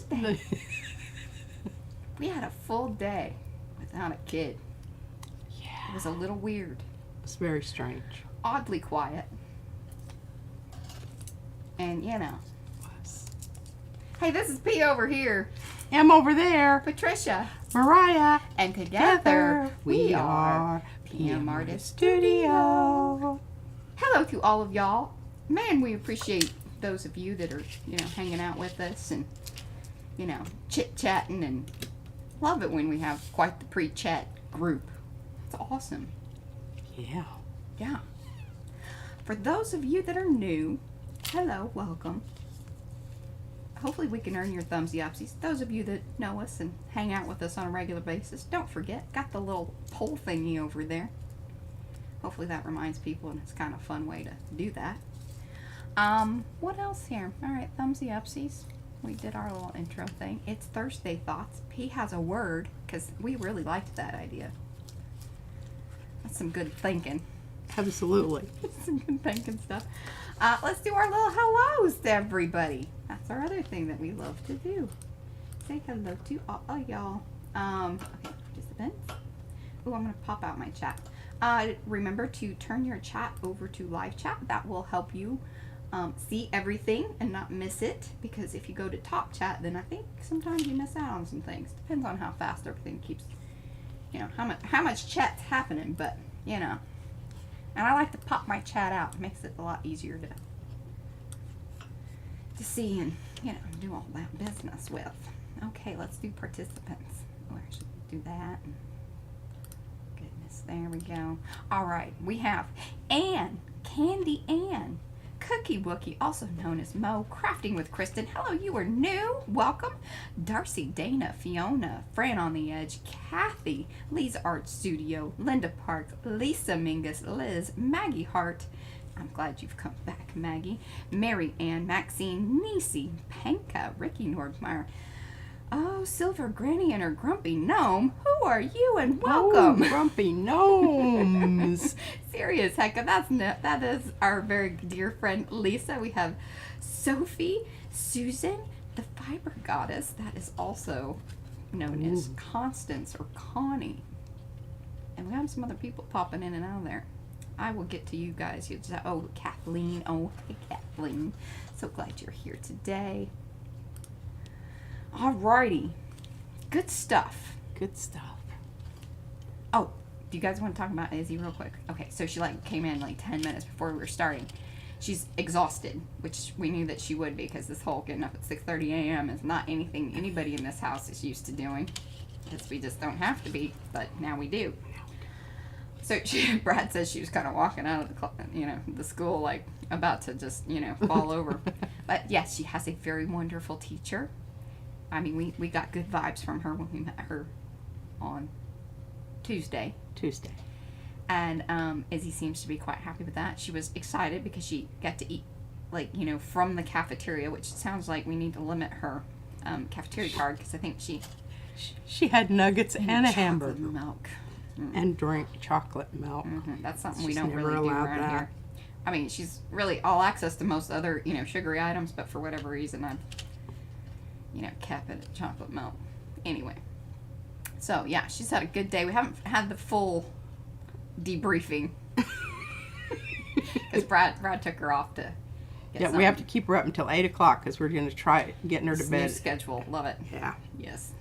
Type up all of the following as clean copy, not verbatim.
Thursday. We had a full day without a kid. Yeah. It was a little weird. It's very strange. Oddly quiet. And, you know. Hey, this is P over here. I'm over there. Patricia. Mariah. And together we are PM Artist Studio. Hello to all of y'all. Man, we appreciate those of you that are, you know, hanging out with us and, you know, chit-chatting, and love it when we have quite the pre-chat group. It's awesome. Yeah. Yeah. For those of you that are new, hello, welcome. Hopefully we can earn your thumbsy-upsies. Those of you that know us and hang out with us on a regular basis, don't forget, got the little poll thingy over there. Hopefully that reminds people, and it's kind of a fun way to do that. What else here? All right, thumbsy-upsies. We did our little intro thing. It's Thursday Thoughts. P has a word, because we really liked that idea. That's some good thinking. Absolutely. Some good thinking stuff. Let's do our little hellos to everybody. That's our other thing that we love to do. Say hello to all y'all. Okay, participants. Oh, I'm going to pop out my chat. Remember to turn your chat over to live chat. That will help you see everything and not miss it. Because if you go to top chat, then I think sometimes you miss out on some things. Depends on how fast everything keeps, you know, how much chat's happening. But, you know. And I like to pop my chat out. It makes it a lot easier to see and, you know, do all that business with. Okay, let's do participants. Oh, I should do that. Goodness, there we go. All right, we have Ann, Candy Ann, Cookie Wookie, also known as Mo, Crafting with Kristen. Hello, you are new. Welcome. Darcy, Dana, Fiona, Fran on the Edge, Kathy, Lee's Art Studio, Linda Park, Lisa Mingus, Liz, Maggie Hart. I'm glad you've come back, Maggie. Mary Ann, Maxine, Nisi, Panka, Ricky Nordmeyer. Oh, Silver Granny and her Grumpy Gnome. Who are you, and welcome. Oh, Grumpy Gnomes. Serious, Hecka. That is our very dear friend Lisa. We have Sophie, Susan, the Fiber Goddess. That is also known as Constance or Connie. And we have some other people popping in and out of there. I will get to you guys. Oh, Kathleen. Oh, hey, Kathleen. So glad you're here today. Alrighty. Good stuff. Good stuff. Oh, do you guys want to talk about Izzy real quick? Okay, so she came in 10 minutes before we were starting. She's exhausted, which we knew that she would be, because this whole getting up at 6:30 a.m. is not anything anybody in this house is used to doing. Because we just don't have to be, but now we do. So Brad says she was kind of walking out of the school about to just fall over. But yes, she has a very wonderful teacher. I mean, we got good vibes from her when we met her on Tuesday. And Izzy seems to be quite happy with that. She was excited because she got to eat, from the cafeteria, which sounds like we need to limit her cafeteria card, because I think she had nuggets and a hamburger. Milk. And drink chocolate milk. That's something we don't really do around here. I mean, she's really all access to most other, sugary items, but for whatever reason, I've, cap it at chocolate milk. Anyway. So, yeah, she's had a good day. We haven't had the full debriefing. Because Brad took her off to get something. We have to keep her up until 8 o'clock because we're going to try getting her to bed. New schedule. Love it. Yeah. Yes.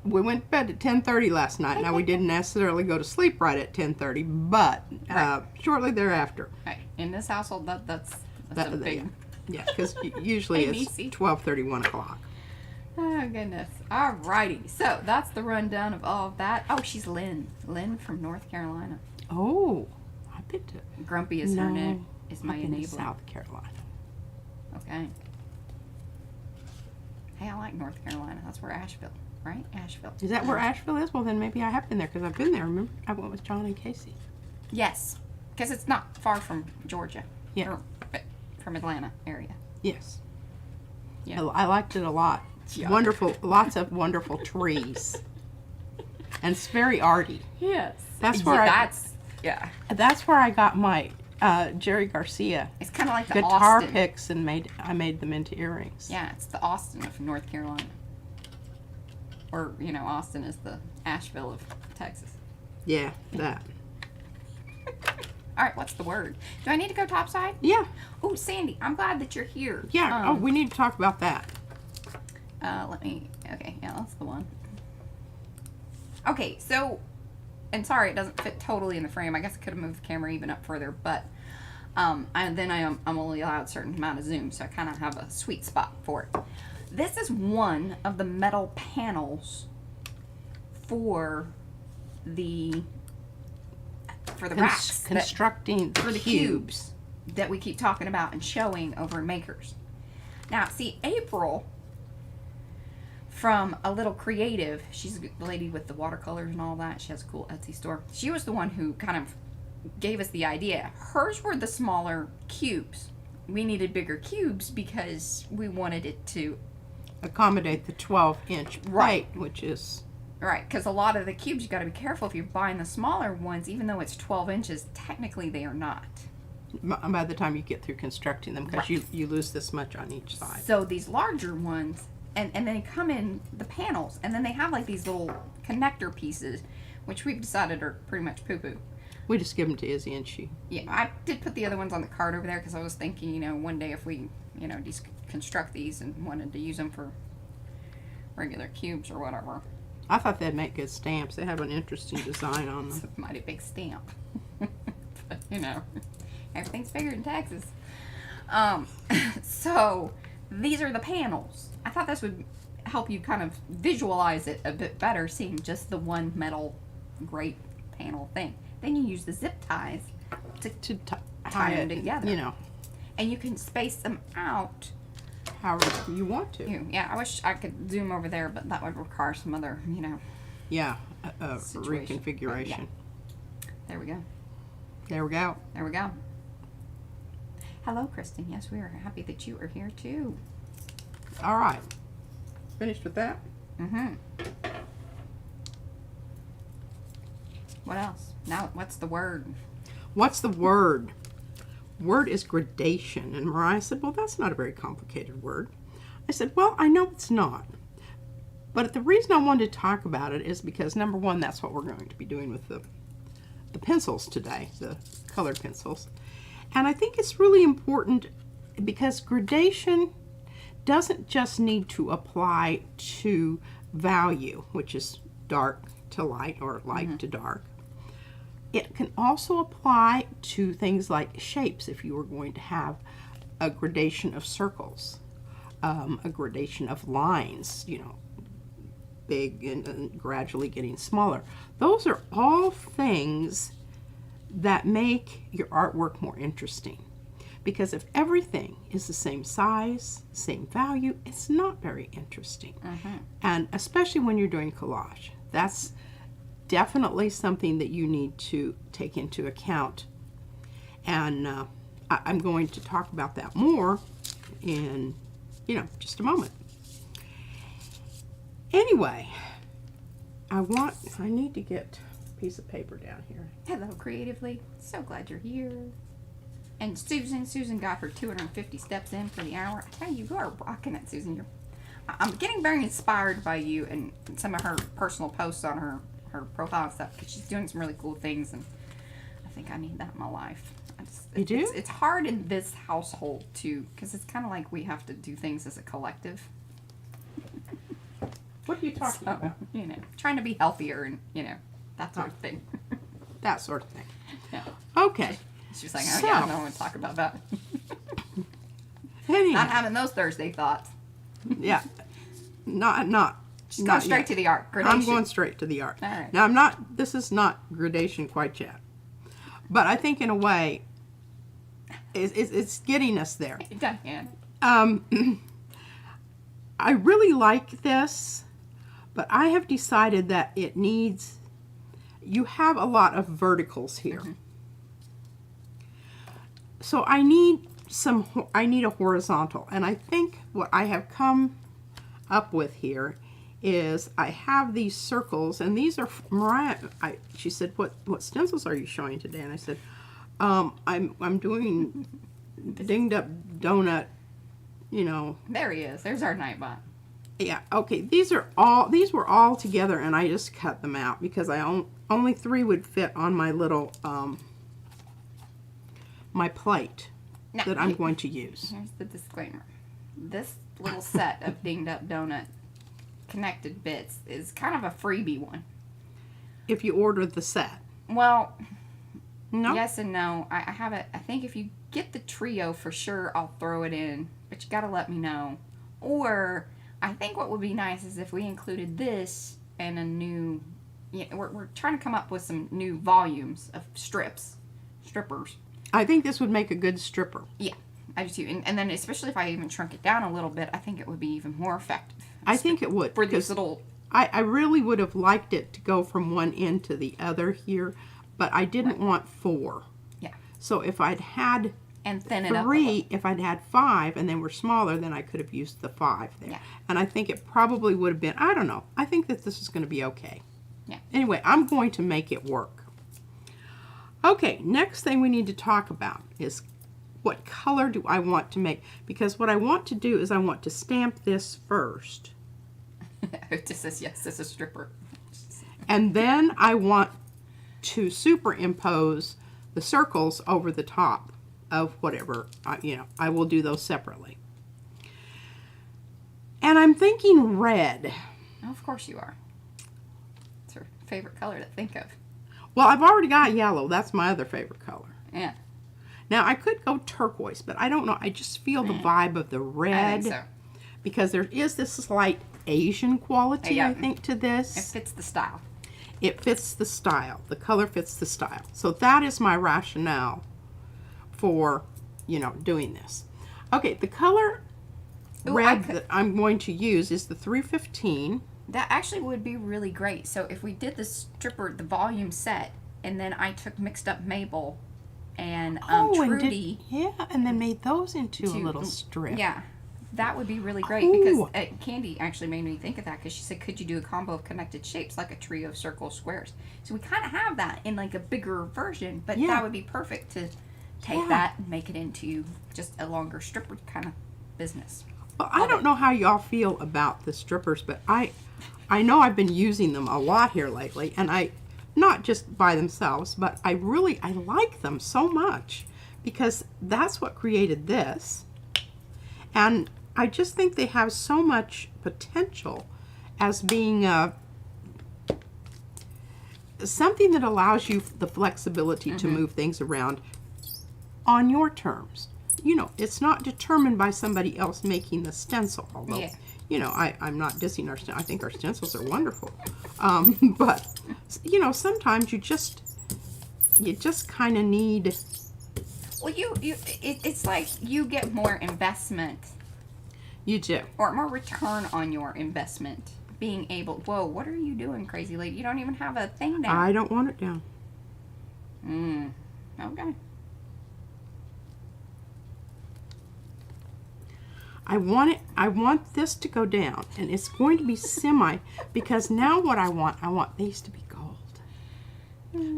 We went to bed at 10:30 last night. Now, we didn't necessarily go to sleep right at 10:30, but shortly thereafter. Right. In this household, that's a big... Yeah, because usually it's 12:30, 1 o'clock. Oh, goodness. All righty. So, that's the rundown of all of that. Oh, she's Lynn. Lynn from North Carolina. Oh, I've been to... Grumpy is her name. Is my enabler. South Carolina. Okay. Hey, I like North Carolina. That's where Asheville, right? Asheville. Is that where Asheville is? Well, then maybe I have been there, because I've been there. Remember, I went with John and Casey. Yes, because it's not far from Georgia. Yeah. Or from Atlanta area. Yes. Yeah. I liked it a lot. Wonderful, lots of wonderful trees. And it's very arty. Yes. That's where yeah. That's where I got my Jerry Garcia It's kind of like the guitar Austin. picks, and I made them into earrings. Yeah, it's the Austin of North Carolina. Or, you know, Austin is the Asheville of Texas. Yeah, that. All right, what's the word? Do I need to go topside? Yeah, Oh, Sandy, I'm glad that you're here. yeah. We need to talk about that. Okay, yeah, that's the one. Okay, so, and sorry, it doesn't fit totally in the frame. I guess I could have moved the camera even up further, but I'm only allowed a certain amount of zoom, so I kind of have a sweet spot for it. This is one of the metal panels for the racks. Constructing For the cubes that we keep talking about and showing over in Makers. Now, see, April from A Little Creative, she's the lady with the watercolors and all that. She has a cool Etsy store. She was the one who kind of gave us the idea. Hers were the smaller cubes. We needed bigger cubes because we wanted it to accommodate the 12-inch plate, Right. which is Right, because a lot of the cubes, you got to be careful if you're buying the smaller ones, even though it's 12 inches, technically they are not. by the time you get through constructing them, because Right. you lose this much on each side. So these larger ones, and they come in the panels, and then they have like these little connector pieces, which we've decided are pretty much poo-poo. We just give them to Izzy, and she. Yeah, I did put the other ones on the card over there because I was thinking, you know, one day if we, you know, deconstruct these and wanted to use them for regular cubes or whatever. I thought they'd make good stamps. They have an interesting design on It's them. a mighty big stamp. But, you know, everything's bigger in Texas. So these are the panels. I thought this would help you kind of visualize it a bit better, seeing just the one metal grate panel thing. Then you use the zip ties To tie them it together. You know, and you can space them out. however you want to. Yeah, I wish I could zoom over there, but that would require some other, you know. Yeah, Situation. reconfiguration. Yeah. There we go. There we go. There we go. Hello, Kristen. Yes, we are happy that you are here too. All right. Finished with that? Mm-hmm. What else? Now, what's the word? What's the word? Word is gradation. And Mariah said, well, that's not a very complicated word. I said, well, I know it's not. But the reason I wanted to talk about it is because, number one, that's what we're going to be doing with the pencils today, the colored pencils. And I think it's really important because gradation doesn't just need to apply to value, which is dark to light or light to dark. It can also apply to things like shapes if you were going to have a gradation of circles, a gradation of lines, you know, big and gradually getting smaller. Those are all things that make your artwork more interesting. Because if everything is the same size, same value, it's not very interesting. And especially when you're doing collage, that's definitely something that you need to take into account. And I'm going to talk about that more in, you know, just a moment. Anyway, I need to get a piece of paper down here. Hello, Creatively. So glad you're here. And Susan got her 250 steps in for the hour. I tell you, you are rocking it, Susan. I'm getting very inspired by you and some of her personal posts on her profile and stuff, because she's doing some really cool things, and I think I need that in my life. You do? It's hard in this household too, because it's kind of like we have to do things as a collective. What are you talking about? You know, trying to be healthier and, you know, that sort of thing. That sort of thing. Yeah. Okay. She's like, oh yeah, I don't want to talk about that. Anyhow, Not having those Thursday thoughts. yeah. Not Just go straight yet. to the art. Gradation. I'm going straight to the art. All right. Now this is not gradation quite yet. But I think in a way, it's getting us there. Yeah. I really like this, but I have decided that it needs, you have a lot of verticals here. So I need a horizontal. And I think what I have come up with here is I have these circles, and these are Mariah. She said, "What stencils are you showing today?" And I said, I'm doing dinged up donut, you know. There he is. There's our Nightbot. Yeah, okay, these were all together, and I just cut them out because only 3 would fit on my little, my plate Now, that I'm going to use. Here's the disclaimer. This little set of dinged up donut connected bits is kind of a freebie one. If you order the set. Well, No? yes and no. I have it. I think if you get the trio for sure, I'll throw it in, but you gotta let me know. Or I think what would be nice is if we included this and a new, we're trying to come up with some new volumes of strippers. I think this would make a good stripper. Yeah, I do too. And then especially if I even shrunk it down a little bit, I think it would be even more effective. I think it would. For these little... I really would have liked it to go from one end to the other here, but I didn't want 4. Yeah. So if I'd had and thin it up. 3, if I'd had 5 and they were smaller, then I could have used the 5 there. Yeah. And I think it probably would have been, I don't know. I think that this is going to be okay. Yeah. Anyway, I'm going to make it work. Okay, next thing we need to talk about is what color do I want to make? Because what I want to do is I want to stamp this first. It just says, yes, this is a stripper. And then I want to superimpose the circles over the top of whatever, I will do those separately. And I'm thinking red. Oh, of course you are. It's her favorite color to think of. Well, I've already got yellow. That's my other favorite color. Yeah. Now, I could go turquoise, but I don't know. I just feel the vibe of the red. I think so. Because there is this slight Asian quality, Yeah. I think, to this. It fits the style. It fits the style. The color fits the style. So that is my rationale for, doing this. Okay, the color red that I'm going to use is the 315. That actually would be really great. So if we did the stripper, the volume set, and then I mixed up Mabel and Trudy. And then made those into a little strip. Yeah, that would be really great because Candy actually made me think of that because she said, could you do a combo of connected shapes like a trio of circle squares? So we kind of have that in like a bigger version, but that would be perfect to take that and make it into just a longer stripper kind of business. Well, I don't know how y'all feel about the strippers, but I know I've been using them a lot here lately, and not just by themselves, but I like them so much because that's what created this. And I just think they have so much potential as being something that allows you the flexibility to move things around on your terms. It's not determined by somebody else making the stencil, although, I'm not dissing our stencils. I think our stencils are wonderful. But, sometimes you just kind of need... Well, it's like you get more investment. You do. Or more return on your investment. Being able... Whoa, what are you doing, crazy lady? You don't even have a thing down. I don't want it down. Okay. I want this to go down, and it's going to be semi, because now what I want these to be gold.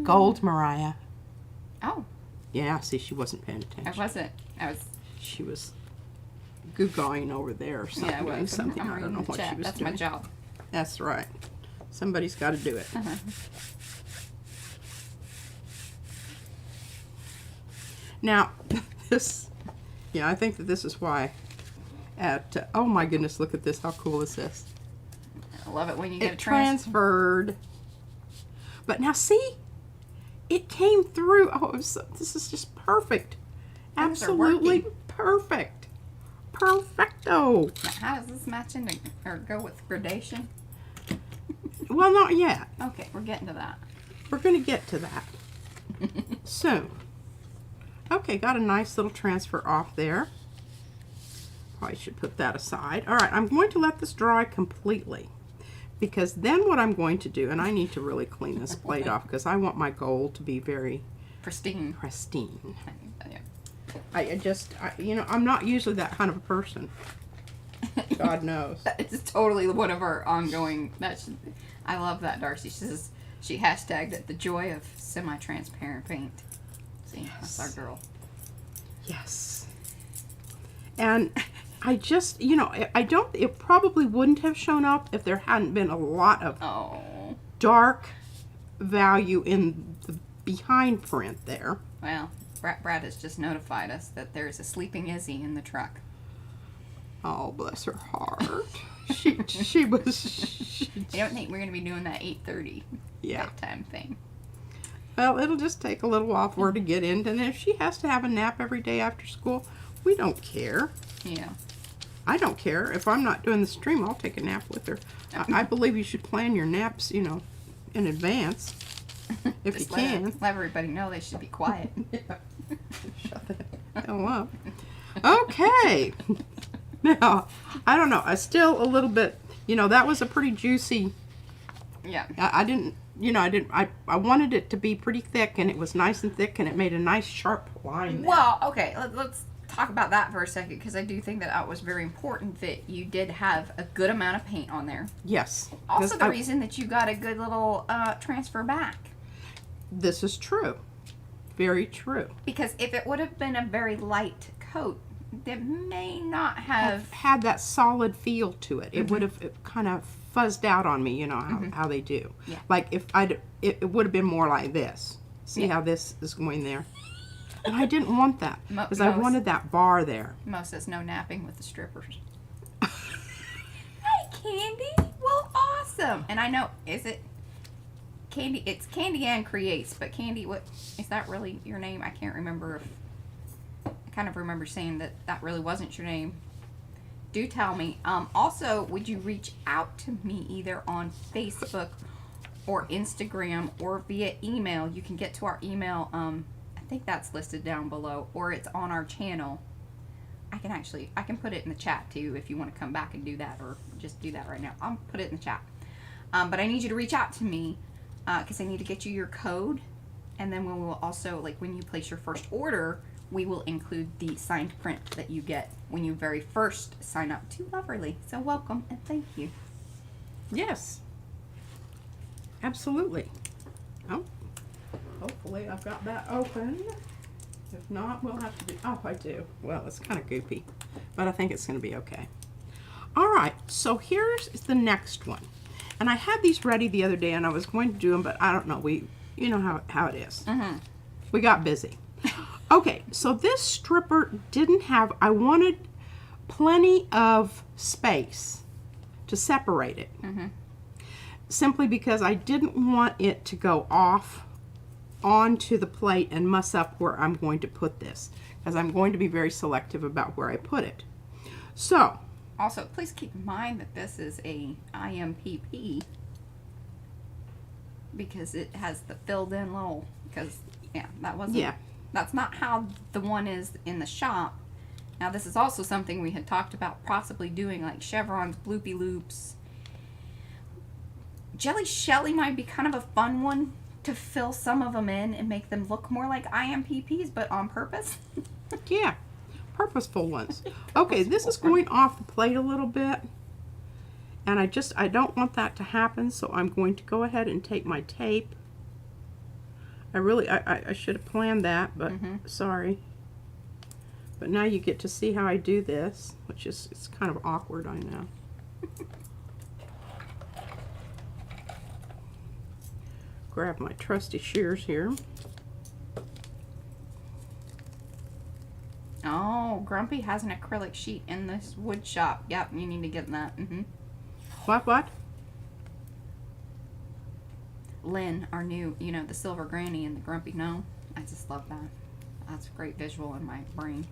Gold, Mariah. Oh. Yeah, see, she wasn't paying attention. I wasn't. She was googling over there or something. Yeah, I was. Something. I'm I don't know what chat. she was That's doing. my job. That's right. Somebody's got to do it. Now, I think that this is why oh my goodness, look at this. How cool is this? I love it when you get it transferred. But now see, it came through. Oh, this is just perfect. Absolutely perfect. Perfecto. Now, how does this match into or go with gradation? Well, not yet. Okay, we're getting to that. We're going to get to that soon. Okay, got a nice little transfer off there. Probably should put that aside. All right, I'm going to let this dry completely because then what I'm going to do, and I need to really clean this plate off because I want my gold to be very pristine. Yeah. I'm not usually that kind of a person. God knows. It's totally one of our ongoing. I love that, Darcy. She hashtagged it the joy of semi-transparent paint. See, that's our girl. Yes. And I just, you know, it probably wouldn't have shown up if there hadn't been a lot of dark value in the behind print there. Well, Brad has just notified us that there's a sleeping Izzy in the truck. Oh, bless her heart. she was... I don't think we're going to be doing that 8:30 bedtime thing. Well, it'll just take a little while for her to get in, and if she has to have a nap every day after school, we don't care. Yeah. I don't care. If I'm not doing the stream, I'll take a nap with her. I believe you should plan your naps, you know, in advance, if you can. Let everybody know they should be quiet. Shut the hell up. Okay. Now, I don't know. I still a little bit, you know, that was a pretty juicy. Yeah. I wanted it to be pretty thick, and it was nice and thick, and it made a nice sharp line there. Well, okay, let's talk about that for a second, because I do think that was very important that you did have a good amount of paint on there. Yes. Also the reason that you got a good little transfer back. This is true. Very true. Because if it would have been a very light coat, that may not have had that solid feel to it. It would have kind of fuzzed out on me, you know, how they do. Yeah. Like if it would have been more like this. See how this is going there? And I didn't want that because I wanted that bar there. Mo says no napping with the strippers. Hey, Candy. Well, awesome. And I know, is it Candy? It's Candy Ann Creates, but Candy, what is that really your name? I can't remember if I kind of remember saying that really wasn't your name. Do tell me. Also, would you reach out to me either on Facebook or Instagram or via email? You can get to our email. I think that's listed down below, or it's on our channel. I can put it in the chat too if you want to come back and do that, or just do that right now. I'll put it in the chat. But I need you to reach out to me because I need to get you your code, and then we will also, like, when you place your first order, we will include the signed print that you get when you very first sign up to Loverly. So welcome and thank you. Yes. Absolutely. Oh, hopefully I've got that open. If not, we'll have to do, oh, I do. Well, it's kind of goopy, but I think it's going to be okay. All right, so here's the next one. And I had these ready the other day, and I was going to do them, but I don't know. You know how it is. We got busy. Okay, so this stripper didn't have, I wanted plenty of space to separate it. Simply because I didn't want it to go off onto the plate and mess up where I'm going to put this, because I'm going to be very selective about where I put it. So, also, please keep in mind that this is a IMPP because it has the filled in little, because, yeah, that wasn't, that's not how the one is in the shop. Now, this is also something we had talked about possibly doing, like chevrons, bloopy loops. Jelly Shelly might be kind of a fun one to fill some of them in and make them look more like IMPPs, but on purpose. Yeah, purposeful ones. Okay, this is going off the plate a little bit, and I don't want that to happen, so I'm going to go ahead and take my tape. I should have planned that, but sorry. But now you get to see how I do this, which is, it's kind of awkward, I know. Grab my trusty shears here. Oh, Grumpy has an acrylic sheet in this wood shop. Yep, you need to get that. What? Lynn, our new, you know, the silver granny and the grumpy gnome. I just love that. That's a great visual in my brain.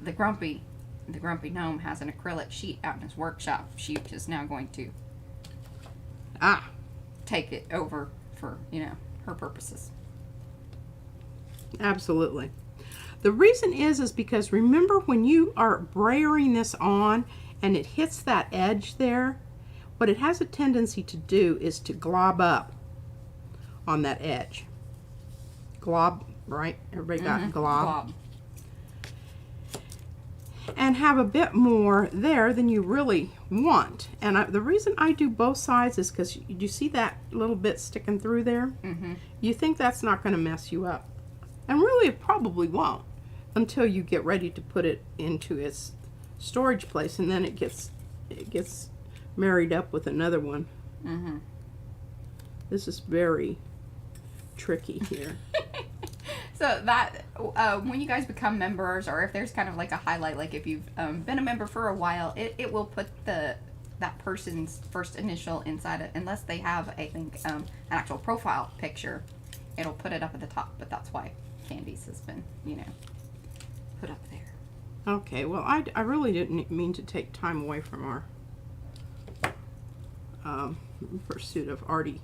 The grumpy gnome has an acrylic sheet out in his workshop. She is now going to take it over for, you know, her purposes. Absolutely. The reason is because remember when you are brayering this on and it hits that edge there, what it has a tendency to do is to glob up on that edge. Glob, right? Everybody got glob? Glob. and have a bit more there than you really want. And the reason I do both sides is because you see that little bit sticking through there? Mm-hmm. You think that's not going to mess you up. And really it probably won't until you get ready to put it into its storage place, and then it gets married up with another one. Mm-hmm. This is very tricky here. So that when you guys become members, or if there's kind of like a highlight, like if you've been a member for a while, it will put that person's first initial inside it, unless they have, I think, an actual profile picture. It'll put it up at the top, but that's why Candy's has been, put up there. Okay, well, I really didn't mean to take time away from our pursuit of Arty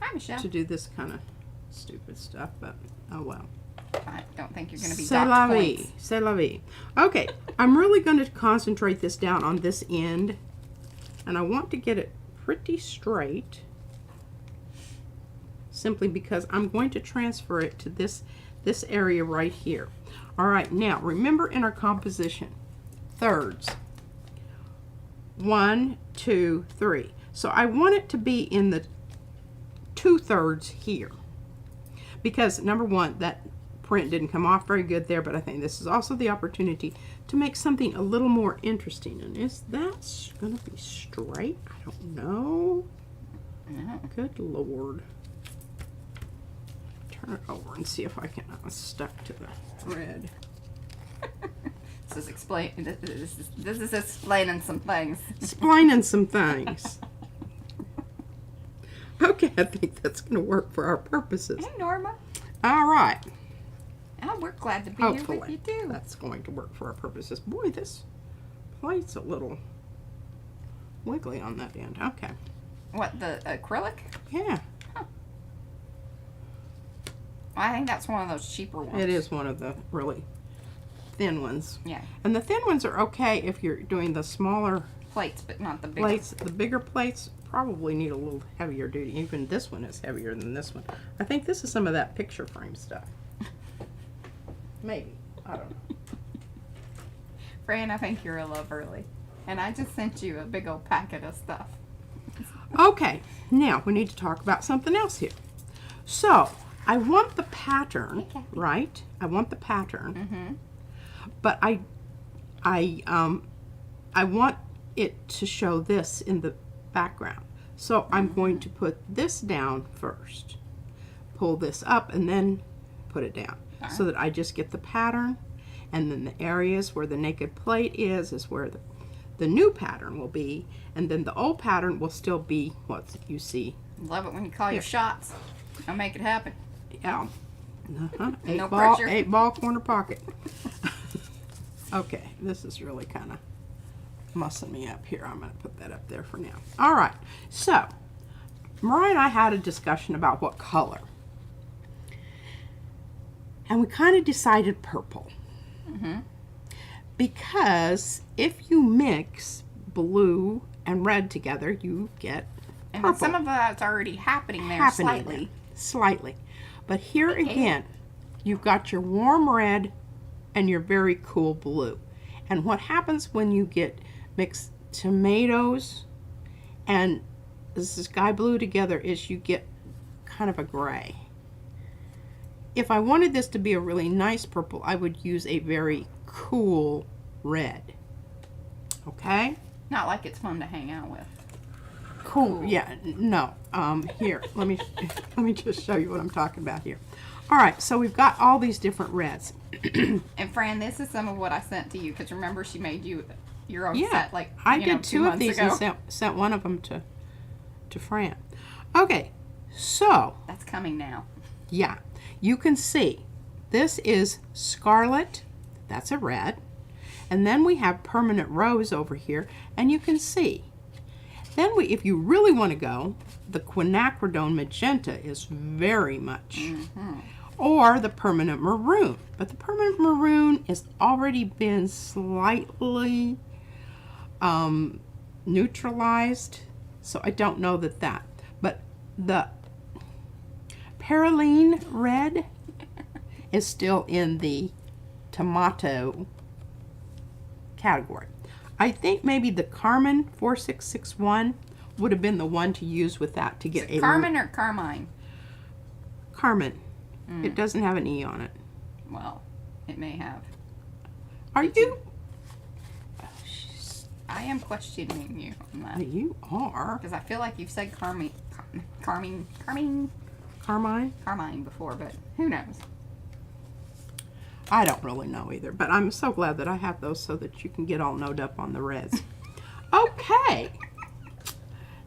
Hi, Michelle. to do this kind of stupid stuff, but oh well. I don't think you're going to be C'est la docked vie. points. C'est la vie. Okay, I'm really going to concentrate this down on this end, and I want to get it pretty straight, simply because I'm going to transfer it to this area right here. All right, now remember in our composition, thirds. 1, 2, 3. So I want it to be in the 2/3 here, because number one, that print didn't come off very good there, but I think this is also the opportunity to make something a little more interesting. And is that going to be straight? I don't know. No. Good Lord. Turn it over and see if I can stuck to the thread. This is explaining some things. Explaining some things. Okay, I think that's going to work for our purposes. Hey, Norma. All right. Oh, we're glad to be Hopefully here with you too. that's going to work for our purposes. Boy, this plate's a little wiggly on that end. Okay. What, the acrylic? Yeah, I think that's one of those cheaper ones. it is one of the really thin ones. Yeah, And the thin ones are okay if you're doing the smaller plates, but not the big plates. The bigger plates probably need a little heavier duty. Even this one is heavier than this one. I think this is some of that picture frame stuff. Maybe. I don't know. Fran, I think you're a little early. And I just sent you a big old packet of stuff. Okay, now we need to talk about something else here. So, I want the pattern, right? I want the pattern, Mm-hmm. but I want it to show this in the background. So I'm going to put this down first, pull this up, and then put it down, so that I just get the pattern, and then the areas where the naked plate is where the new pattern will be, and then the old pattern will still be what you see. Love it when you call your shots. I'll make it happen. Yeah. Eight No ball, pressure. 8-ball corner pocket. Okay, this is really kind of mussing me up here. I'm going to put that up there for now. All right, so Mariah and I had a discussion about what color, and we kind of decided purple. Mm-hmm. Because if you mix blue and red together, you get And purple. some of that's already happening there slightly. Slightly. But here again, you've got your warm red and your very cool blue. And what happens when you get mixed tomatoes and this sky blue together is you get kind of a gray. If I wanted this to be a really nice purple, I would use a very cool red. Okay? Not like it's fun to hang out with. Cool. Yeah, no. Here, let me just show you what I'm talking about here. All right, so we've got all these different reds. And Fran, this is some of what I sent to you, because remember she made you your own Yeah, set like I you know, did 2 two of months these ago. and sent one of them to Fran. Okay, so That's coming now. yeah, you can see this is scarlet. That's a red. And then we have permanent rose over here, and you can see. Then if you really want to go, the quinacridone magenta is very much. Mm-hmm. Or the permanent maroon. But the permanent maroon has already been slightly neutralized, so I don't know that. But the Paraline red is still in the tomato category. I think maybe the Carmen 4661 would have been the one to use with that to get a Carmen or Carmine? Carmen. It doesn't have an E on it. Well, it may have. Are you? I am questioning you on that. You are. Because I feel like you've said Carmine before, but who knows? I don't really know either, but I'm so glad that I have those so that you can get all knowed up on the res. Okay.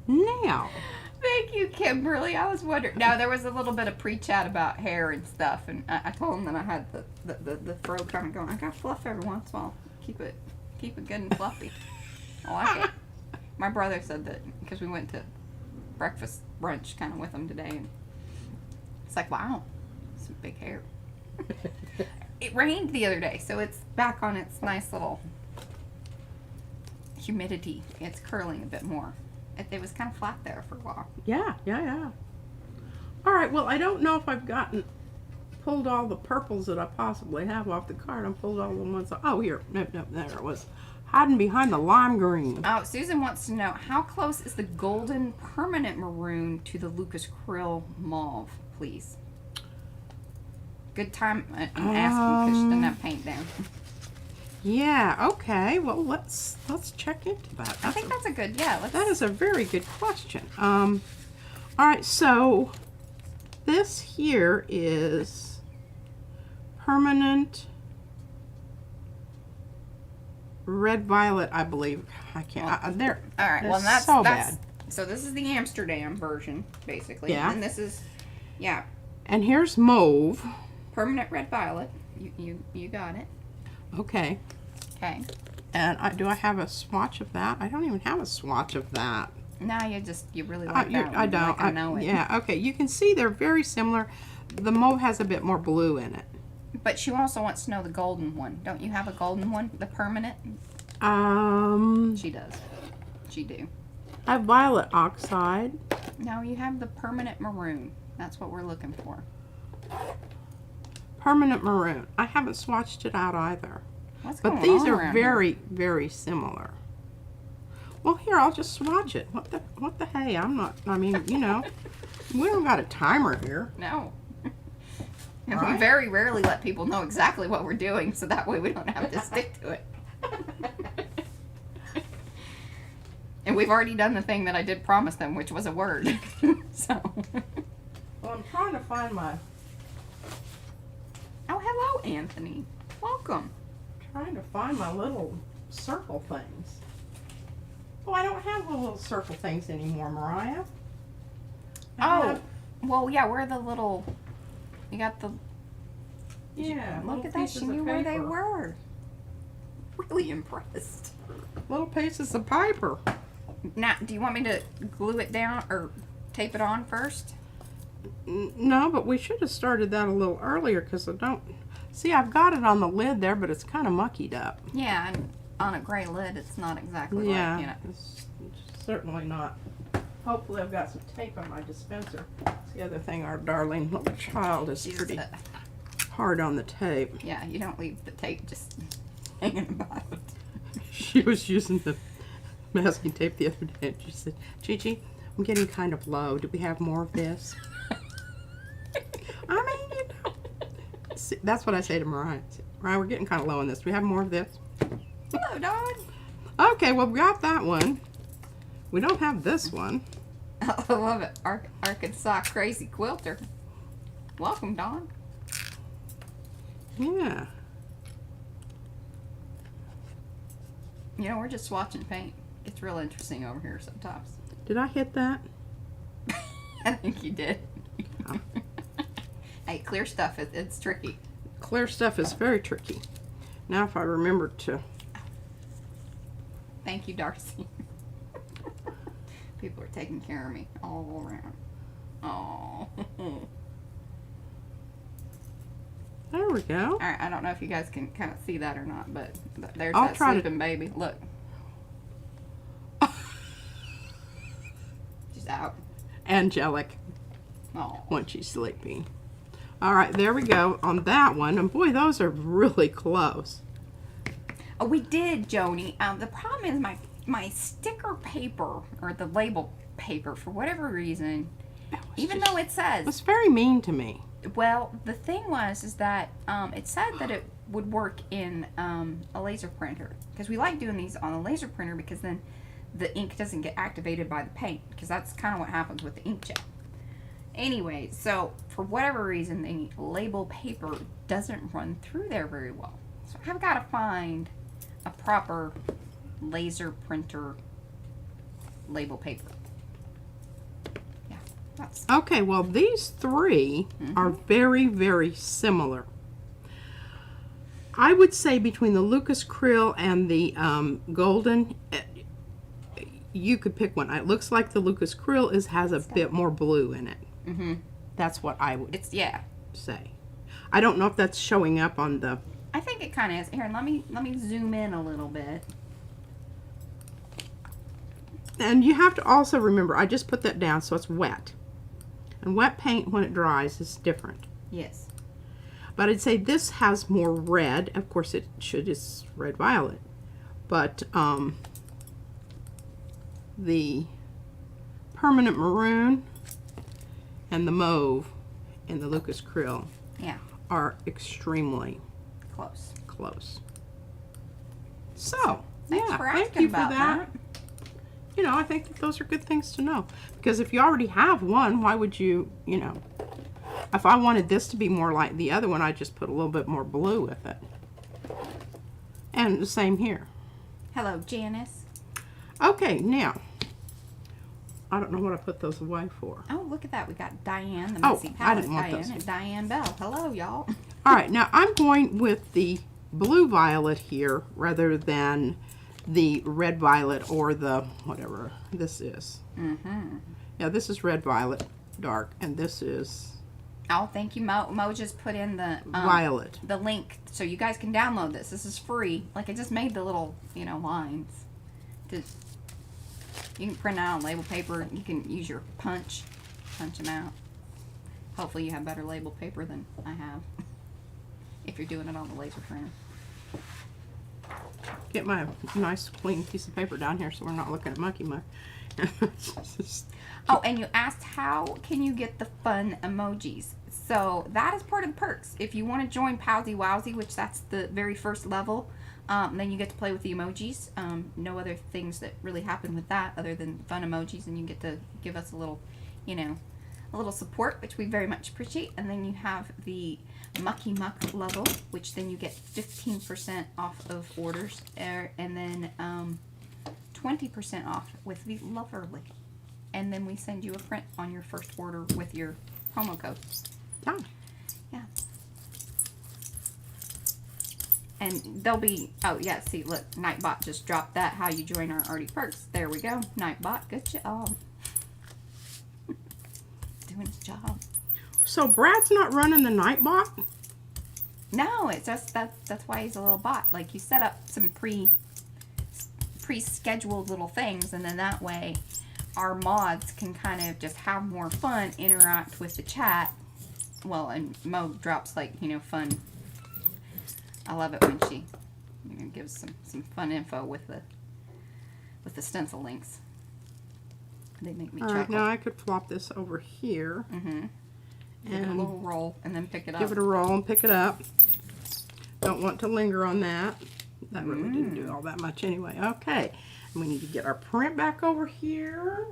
Now. Thank you, Kimberly. I was wondering. Now, there was a little bit of pre-chat about hair and stuff, and I told him that I had the fro kind of going. I got fluff every once in a while. Keep it good and fluffy. I like it. My brother said that because we went to brunch kind of with him today, and it's like, wow, some big hair. It rained the other day, so it's back on its nice little humidity. It's curling a bit more. It was kind of flat there for a while. Yeah. All right, well, I don't know if I've pulled all the purples that I possibly have off the card. I pulled all the ones. Oh, here. No, there it was. Hiding behind the lime green. Oh, Susan wants to know, how close is the golden permanent maroon to the Lucas Krill mauve, please? Good time. I'm asking because she doesn't have paint down. Yeah, okay. Well, let's check into that. I think that's a good, that is a very good question. All right, so this here is permanent red violet, I believe. I can't. There. All right. Well, that's so bad. So this is the Amsterdam version, basically. Yeah. And this is, yeah. And here's mauve. Permanent red violet. You got it. Okay. Okay. And do I have a swatch of that? I don't even have a swatch of that. No, you really like that one. I don't. Like I know it. Yeah. Okay. You can see they're very similar. The mauve has a bit more blue in it. But she also wants to know the golden one. Don't you have a golden one? The permanent? She does. She do. I have violet oxide. No, you have the permanent maroon. That's what we're looking for. Permanent maroon. I haven't swatched it out either. What's but going these on are very, very similar. Well, here, I'll just swatch it. What the hey? I'm not, I mean, you know, we don't got a timer here. No. And Right. we very rarely let people know exactly what we're doing, so that way we don't have to stick to it. And we've already done the thing that I did promise them, which was a word. So. Well, I'm trying to find my... Oh, hello, Anthony. Welcome. Trying to find my little circle things. Oh, I don't have the little circle things anymore, Mariah. Well, yeah, where are the little... You got the... Yeah, Look at that. She knew where they were. Really impressed. Little pieces of paper. Now, do you want me to glue it down or tape it on first? No, but we should have started that a little earlier because I don't... See, I've got it on the lid there, but it's kind of muckied up. Yeah, and on a gray lid, it's not exactly like, you know. It's certainly not. Hopefully I've got some tape on my dispenser. That's the other thing, our darling little child is pretty hard on the tape. Yeah, you don't leave the tape just hanging about. She was using the masking tape the other day and she said, Gigi, I'm getting kind of low. Do we have more of this? I mean, you know. See, that's what I say to Mariah. Mariah, we're getting kind of low on this. Do we have more of this? Hello, Dawn. Okay, well, we got that one. We don't have this one. I love it. Arkansas Crazy Quilter. Welcome, Dawn. Yeah. You know, we're just swatching paint. It's real interesting over here sometimes. Did I hit that? I think you did. Oh. Hey, clear stuff, it's tricky. Clear stuff is very tricky. Now if I remember to... Thank you, Darcy. People are taking care of me all around. Oh. There we go. All right, I don't know if you guys can kind of see that or not, but there's I'll that try sleeping baby. Look. She's out. Angelic Oh. when she's sleeping. All right, there we go on that one. And boy, those are really close. Oh, we did, Joni. The problem is my sticker paper, or the label paper, for whatever reason, even though it says... It was very mean to me. Well, the thing was is that it said that it would work in a laser printer. Because we like doing these on a laser printer because then the ink doesn't get activated by the paint. Because that's kind of what happens with the inkjet. Anyway, so for whatever reason, the label paper doesn't run through there very well. So I've got to find a proper laser printer label paper. Yeah, that's... Okay, well, these three are very, very similar. I would say between the Lucas Krill and the Golden, you could pick one. It looks like the Lucas Krill has a bit more blue in it. That's what I would say. I don't know if that's showing up on the... I think it kind of is. Here, let me zoom in a little bit. And you have to also remember, I just put that down so it's wet. And wet paint, when it dries, is different. Yes. But I'd say this has more red. Of course, it should. It's red-violet. But the permanent maroon and the mauve in the Lucas Krill are extremely close. So, thanks for asking thank you about for that. You know, I think that those are good things to know. Because if you already have one, why would you, you know, if I wanted this to be more like the other one, I'd just put a little bit more blue with it. And the same here. Hello, Janice. Okay, now, I don't know what I put those away for. Oh, look at that. We got Diane, the Messy I Palette didn't want Diane, those. and Diane Bell. Hello, y'all. All right, now I'm going with the blue violet here rather than the red violet or the whatever this is. Yeah, this is red violet dark, and this is Oh, thank you, Mo. Mo just put in the violet. the link so you guys can download this. This is free. Like, I just made the little, you know, lines. You can print out on label paper. You can use your punch them out. Hopefully you have better label paper than I have if you're doing it on the laser printer. Get my nice clean piece of paper down here so we're not looking at monkey muck. Oh, and you asked how can you get the fun emojis. So that is part of the perks. If you want to join Powsy Wowsy, which that's the very first level, then you get to play with the emojis. No other things that really happen with that other than fun emojis, and you get to give us a little, you know, a little support, which we very much appreciate. And then you have the Mucky Muck level, which then you get 15% off of orders, and then 20% off with the Loverly. And then we send you a print on your first order with your promo code. Yeah. And they'll be, oh yeah, see, look, Nightbot just dropped that, how you join our Arty Perks. There we go. Nightbot, good job. Doing his job. So Brad's not running the Nightbot? No, it's just, that's why he's a little bot. Like, you set up some pre-scheduled little things, and then that way our mods can kind of just have more fun, interact with the chat. Well, and Mo drops, like, you know, fun. I love it when she, you know, gives some fun info with the stencil links. They make me chuckle. All right, now I could flop this over here. Give it a little roll and then pick it up. Give it a roll and pick it up. Don't want to linger on that. That really didn't do all that much anyway. Okay, and we need to get our print back over here.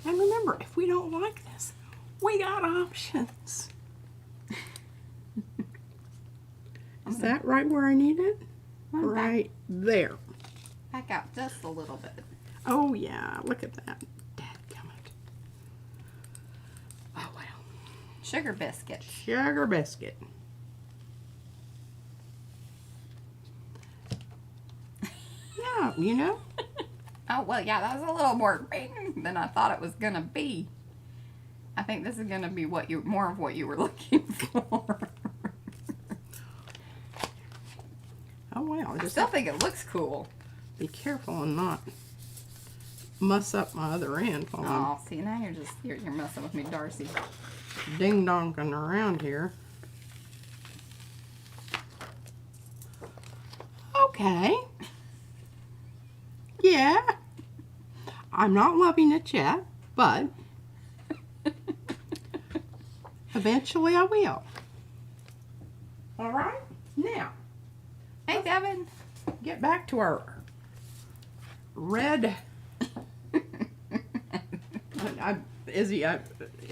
And remember, if we don't like this, we got options. Is that right where I need it? Right there. Back out just a little bit. Oh yeah, look at that. Dadgummit. Oh well. Sugar biscuit. Sugar biscuit. Yeah, you know. Oh, well, yeah, that was a little more than I thought it was going to be. I think this is going to be more of what you were looking for. Oh well. I still think it looks cool. Be careful and not muss up my other end while Oh, see, now you're messing with me, Darcy. I'm ding-donging around here. okay. Yeah. I'm not loving it yet, but eventually I will. All right. Now, Hey, Devin. get back to our red.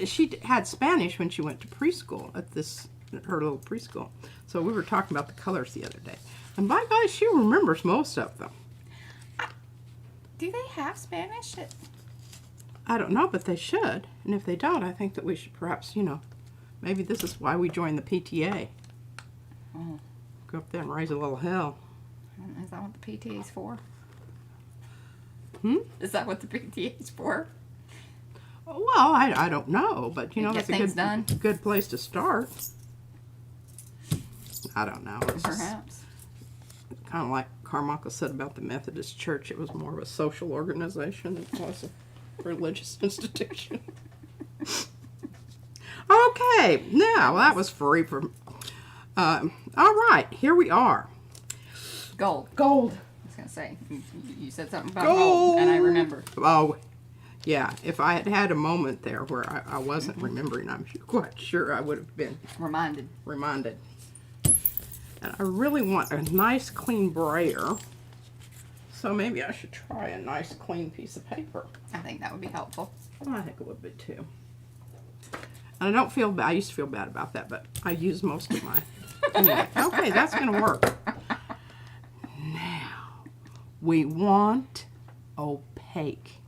She had Spanish when she went to preschool at her little preschool. So we were talking about the colors the other day. And by God, she remembers most of them. Do they have Spanish? I don't know, but they should. And if they don't, I think that we should perhaps, maybe this is why we joined the PTA. Oh. Go up there and raise a little hell. Is that what the PTA is for? Hmm? Is that what the PTA is for? Well, I don't know, but that's a good place to start. I don't know. Perhaps. Kind of like Carmichael said about the Methodist Church, it was more of a social organization than it was a religious institution. Okay, now that was free from. All right, here we are. Gold. Gold. I was gonna say you said something about gold, and I remember. Oh, yeah. If I had had a moment there where I wasn't remembering, I'm quite sure I would have been Reminded. And I really want a nice clean brayer. So maybe I should try a nice clean piece of paper. I think that would be helpful. I think it would be too. And I don't feel bad. I used to feel bad about that, but I use most of mine. Anyway, okay, that's going to work. Now, we want opaque.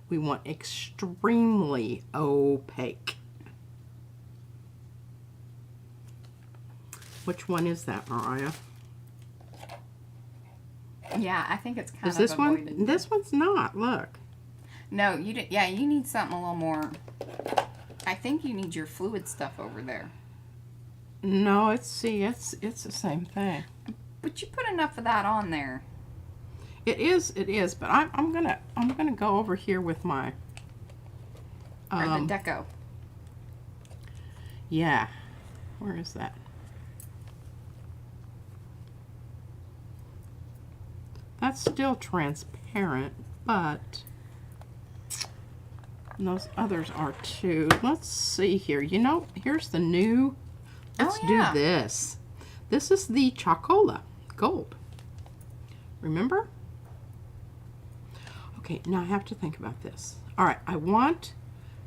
We want extremely opaque. Which one is that, Mariah? Yeah, I think it's kind of Is this avoided. one? This one's not. Look. No, you did. Yeah, you need something a little more. I think you need your fluid stuff over there. No, it's the same thing. But you put enough of that on there. It is, but I'm gonna go over here with my Or the deco. Yeah. Where is that? That's still transparent, but those others are too. Let's see here. Here's the new. Let's do this. This is the Chocola Gold. Remember? Okay, now I have to think about this. All right,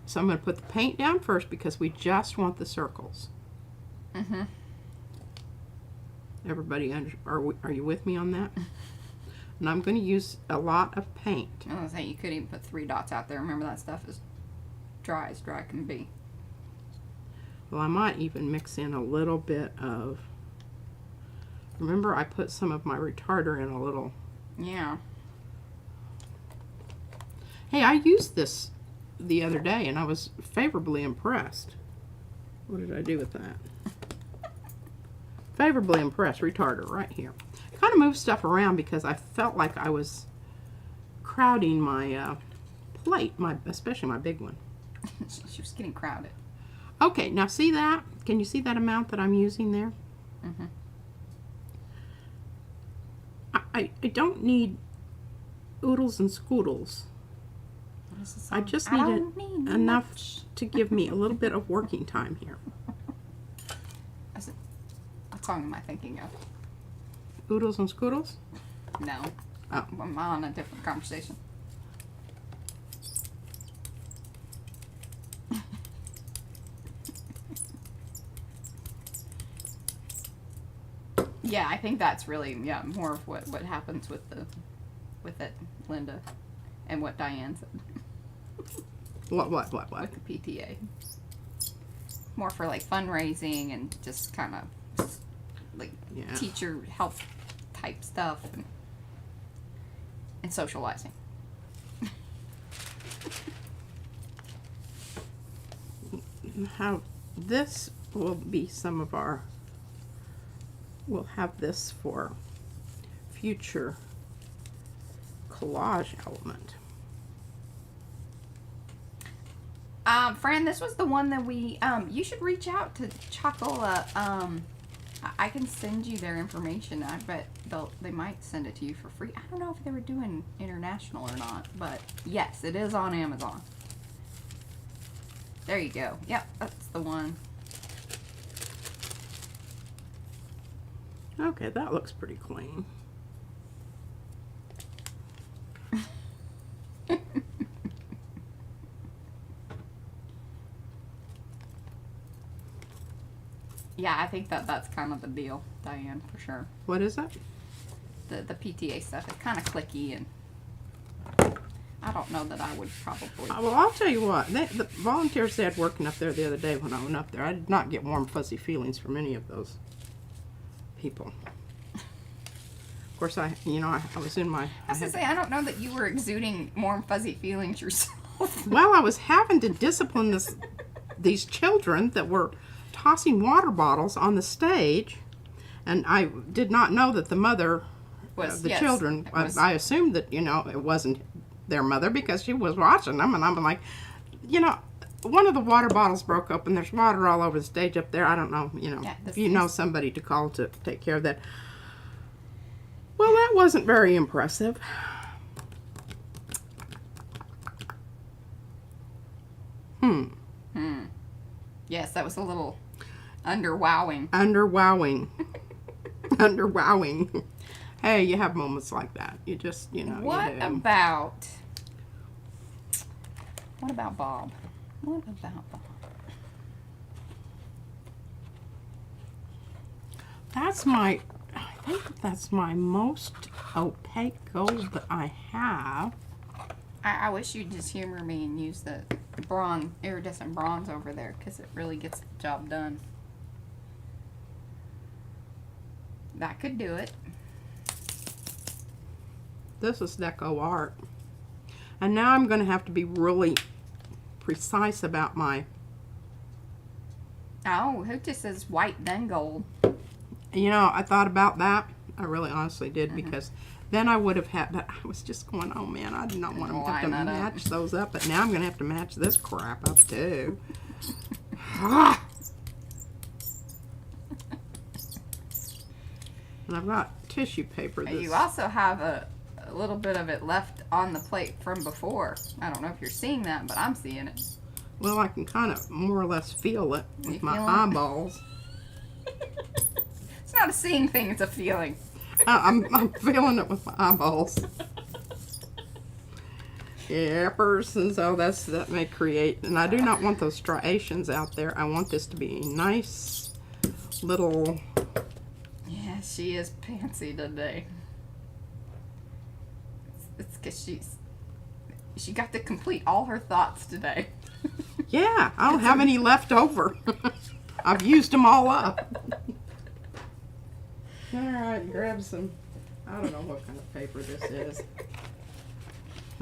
so I'm going to put the paint down first because we just want the circles. Mm-hmm. Everybody, are you with me on that? And I'm going to use a lot of paint. I was going to say, you could even put 3 dots out there. Remember, that stuff is dry as dry can be. Well, I might even mix in a little bit of... Remember, I put some of my retarder in a little... Yeah. Hey, I used this the other day, and I was favorably impressed. What did I do with that? Favorably impressed. Retarder right here. Kind of moved stuff around because I felt like I was crowding my plate, especially my big one. She was getting crowded. Okay, now see that? Can you see that amount that I'm using there? Mm-hmm. I don't need oodles and scoodles. I just need enough to give me a little bit of working time here. What song am I thinking of? Oodles and scoodles? No. Oh. I'm on a different conversation. Yeah, I think that's really more of what happens with it, Linda, and what Diane said. What? With the PTA. More for like fundraising and just kind of like teacher health type stuff and socializing. How this will be some of our. We'll have this for future collage element. Fran, this was the one that we, you should reach out to Chocola, I can send you their information. I bet they might send it to you for free. I don't know if they were doing international or not, but yes, it is on Amazon. There you go. Yep, that's the one. Okay, that looks pretty clean. Yeah, I think that's kind of the deal, Diane, for sure. What is that? The PTA stuff is kind of clicky, and I don't know that I would probably. Well, I'll tell you what. The volunteers they had working up there the other day when I went up there, I did not get warm, fuzzy feelings from any of those people. Of course, I was in my... I was going to say, I don't know that you were exuding warm, fuzzy feelings yourself. Well, I was having to discipline these children that were tossing water bottles on the stage, and I did not know that the mother of the children, I assumed that, it wasn't their mother because she was watching them, and I'm like, one of the water bottles broke up and there's water all over the stage up there. I don't know, if you know somebody to call to take care of that. Well, that wasn't very impressive. Yes, that was a little underwowing. Underwowing. Hey, you have moments like that. You just, What about Bob? What about Bob? I think that's my most opaque gold that I have. I wish you'd just humor me and use the iridescent bronze over there, because it really gets the job done. That could do it. This is Deco Art. And now I'm going to have to be really precise about my... Oh, who just says white then gold? I thought about that. I really honestly did, because then I would have had... But I was just going, oh man, I did not want to have to match those up. But now I'm going to have to match this crap up too. And I've got tissue paper. You also have a little bit of it left on the plate from before. I don't know if you're seeing that, but I'm seeing it. Well, I can kind of more or less feel it with my eyeballs. It's not a seeing thing, it's a feeling. I'm feeling it with my eyeballs. Yappers, and so that may create, and I do not want those striations out there. I want this to be a nice little... Yeah, she is pantsy today. It's because she got to complete all her thoughts today. Yeah, I don't have any left over. I've used them all up. All right, grab some. I don't know what kind of paper this is.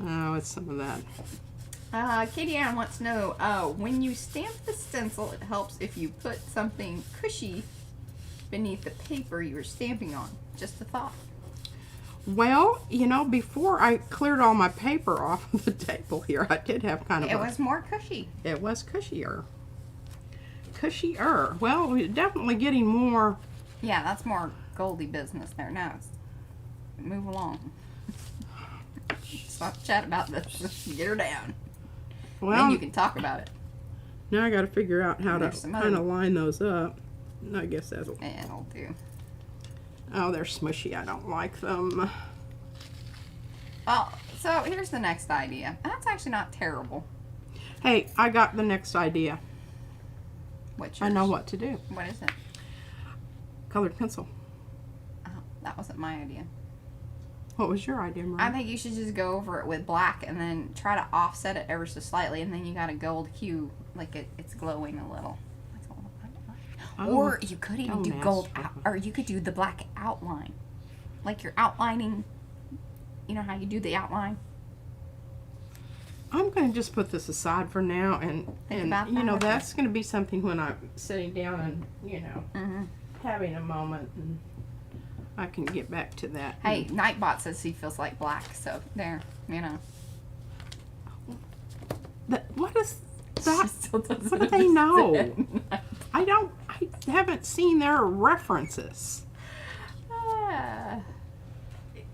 Oh, it's some of that. Katie Ann wants to know, when you stamp the stencil, it helps if you put something cushy beneath the paper you're stamping on. Just a thought. Well, before I cleared all my paper off of the table here, I did have kind of It was more cushy. It was cushier. Cushier. Well, we're definitely getting more. Yeah, that's more Goldie business there. Now, move along. Stop chat about this. Get her down. Well, then you can talk about it. Now I got to figure out how to kind of line those up. I guess that'll... It'll do. Oh, they're smushy. I don't like them. Well, so here's the next idea. That's actually not terrible. Hey, I got the next idea. What's yours? I know what to do. What is it? Colored pencil. Oh, that wasn't my idea. What was your idea, Maria? I think you should just go over it with black and then try to offset it ever so slightly, and then you got a gold hue, like it's glowing a little. Or you could even do gold, or you could do the black outline. Like you're outlining, you know how you do the outline? I'm going to just put this aside for now, and that's going to be something when I'm sitting down and, having a moment, and I can get back to that. Hey, Nightbot says he feels like black, so there, What is that? What do they know? I I haven't seen their references.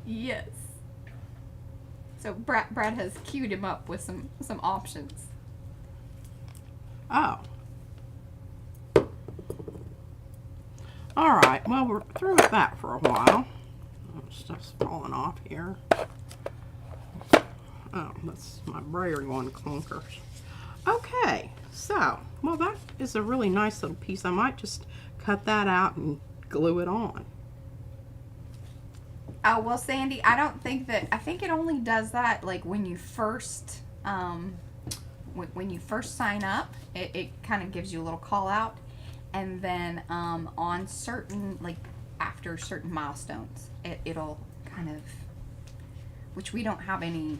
Yes. So Brad has queued him up with some options. Oh. All right, well, we're through with that for a while. Stuff's falling off here. Oh, that's my brayer going clunkers. Okay, so, well, that is a really nice little piece. I might just cut that out and glue it on. Oh, well, Sandy, I don't think that, I think it only does that like when you first, when you first sign up, it kind of gives you a little call out. And then on certain, like after certain milestones, it'll kind of, which we don't have any,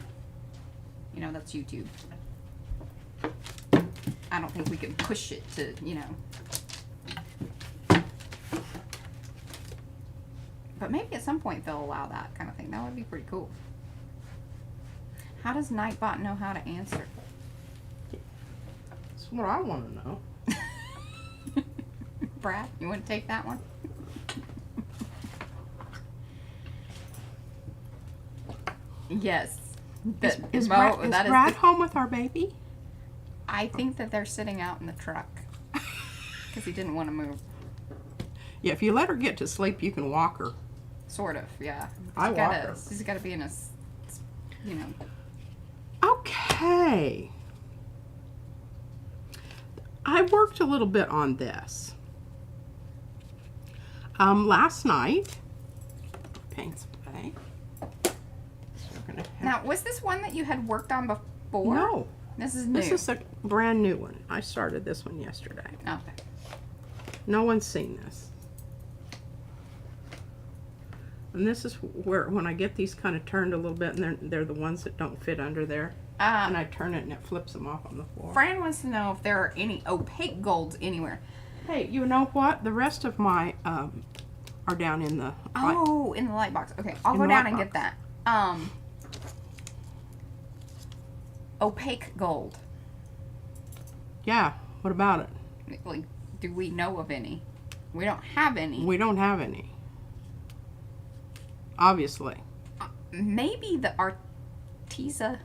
you know, that's YouTube. I don't think we can push it to, you know. But maybe at some point they'll allow that kind of thing. That would be pretty cool. How does Nightbot know how to answer? That's what I want to know. Brad, you want to take that one? Yes. Is Brad home with our baby? I think that they're sitting out in the truck because he didn't want to move. Yeah, if you let her get to sleep, you can walk her. Sort of, yeah. I walk her. She's got to be in a, you know. Okay. I worked a little bit on this. Last night, paints away. So we're gonna have, Now, was this one that you had worked on before? no, This is new. this is a brand new one. I started this one yesterday. Okay. No one's seen this. And this is where, when I get these kind of turned a little bit, and they're the ones that don't fit under there, and I turn it and it flips them off on the floor. Fran wants to know if there are any opaque golds anywhere. Hey, you know what? The rest of my are down in the In the light box. Okay, I'll go down and get that. Opaque gold. Yeah, what about it? Like, do we know of any? We don't have any. We don't have any. Obviously. Maybe the Arteza,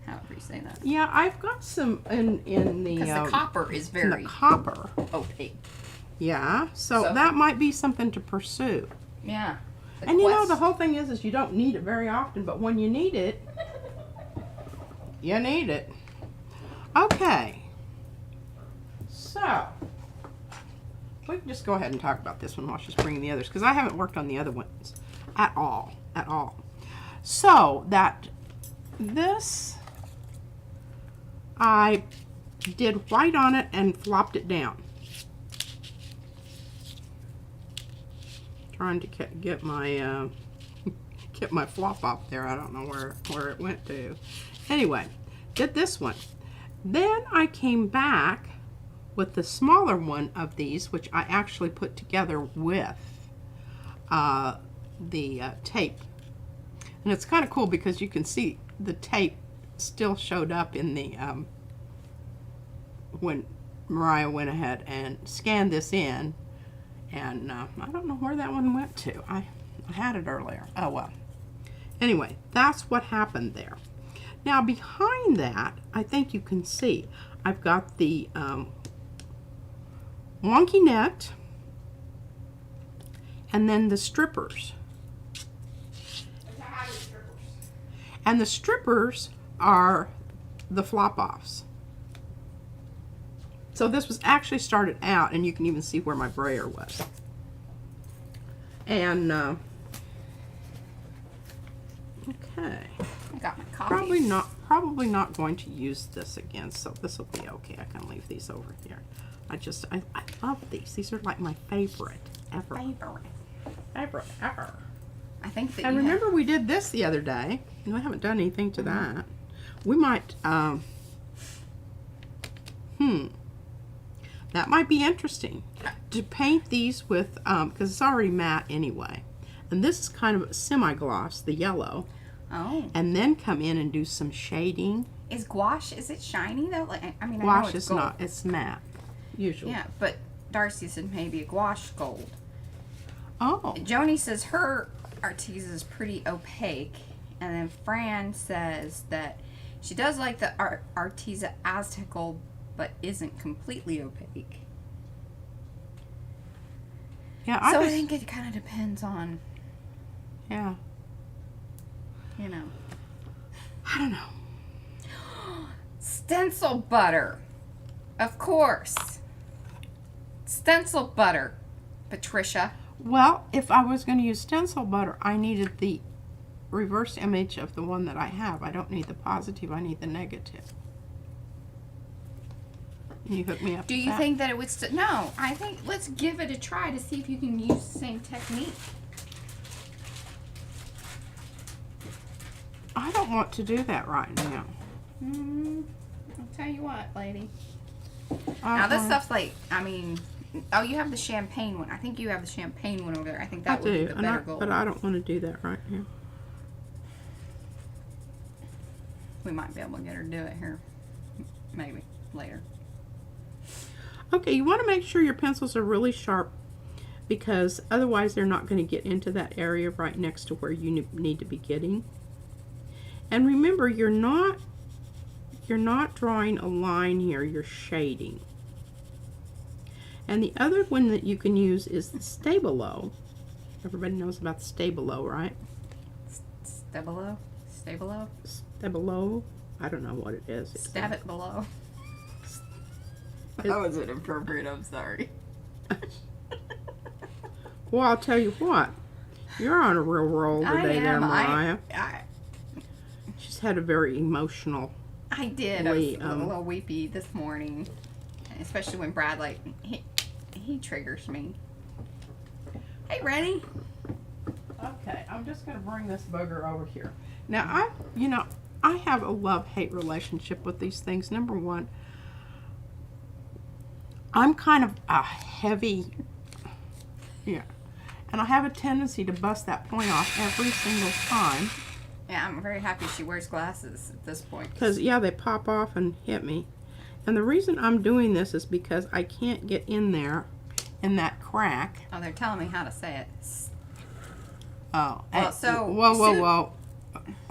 however you say that. Yeah, I've got some in the... Because the copper is very copper. opaque. Yeah, so that might be something to pursue. Yeah. And you know, the whole thing is you don't need it very often, but when you need it, you need it. Okay. So, we can just go ahead and talk about this one while she's bringing the others, because I haven't worked on the other ones at all. So, this, I did white on it and flopped it down. Trying to get my get my flop off there. I don't know where it went to. Anyway, did this one. Then I came back with the smaller one of these, which I actually put together with the tape. And it's kind of cool because you can see the tape still showed up in the when Mariah went ahead and scanned this in. And I don't know where that one went to. I had it earlier. Oh, well. Anyway, that's what happened there. Now, behind that, I think you can see, I've got the wonky net and then the strippers. And the strippers are the flop-offs. So this was actually started out, and you can even see where my brayer was. And, okay. I got my coffee. Probably not going to use this again, so this will be okay. I can leave these over here. I love these. These are like my favorite ever. Favorite ever. I think that and remember we did this the other day. I haven't done anything to that. We might, that might be interesting to paint these with, because it's already matte anyway. And this is kind of a semi-gloss, the yellow. Oh. And then come in and do some shading. Is gouache, is it shiny though? Like, I mean, Gouache I know it's is gold. not, it's matte, usually. Yeah, but Darcy said maybe a gouache gold. Oh. Joni says her Arteza is pretty opaque. And then Fran says that she does like the Arteza Aztec gold, but isn't completely opaque. Yeah, I think it kind of depends on, yeah, you know. I don't know. Stencil butter. Of course. Stencil butter, Patricia. Well, if I was going to use stencil butter, I needed the reverse image of the one that I have. I don't need the positive, I need the negative. Can you hook me up? Do you think that it would no, I think let's give it a try to see if you can use the same technique. I don't want to do that right now. I'll tell you what, lady. Now this stuff's like, I mean, oh, you have the champagne one. I think you have the champagne one over there. I think that would be the better gold. But I don't want to do that right now. We might be able to get her to do it here. Maybe later. Okay, you want to make sure your pencils are really sharp, because otherwise they're not going to get into that area right next to where you need to be getting. And remember, you're not drawing a line here, you're shading. And the other one that you can use is the Stabilo. Everybody knows about the Stabilo, right? Stabilo? Stabilo? Stabilo? I don't know what it is. Stab it below. That was inappropriate, I'm sorry. Well, I'll tell you what. You're on a real roll today there, Mariah. She's had a very emotional... I did. I was a little weepy this morning. Especially when Brad, like, he triggers me. Hey, Rennie. Okay, I'm just going to bring this bugger over here. Now, I have a love-hate relationship with these things. Number one, I'm kind of a heavy, and I have a tendency to bust that point off every single time. Yeah, I'm very happy she wears glasses at this point. Because, yeah, they pop off and hit me. And the reason I'm doing this is because I can't get in there in that crack. Oh, they're telling me how to say it. Oh. Well, so... Whoa.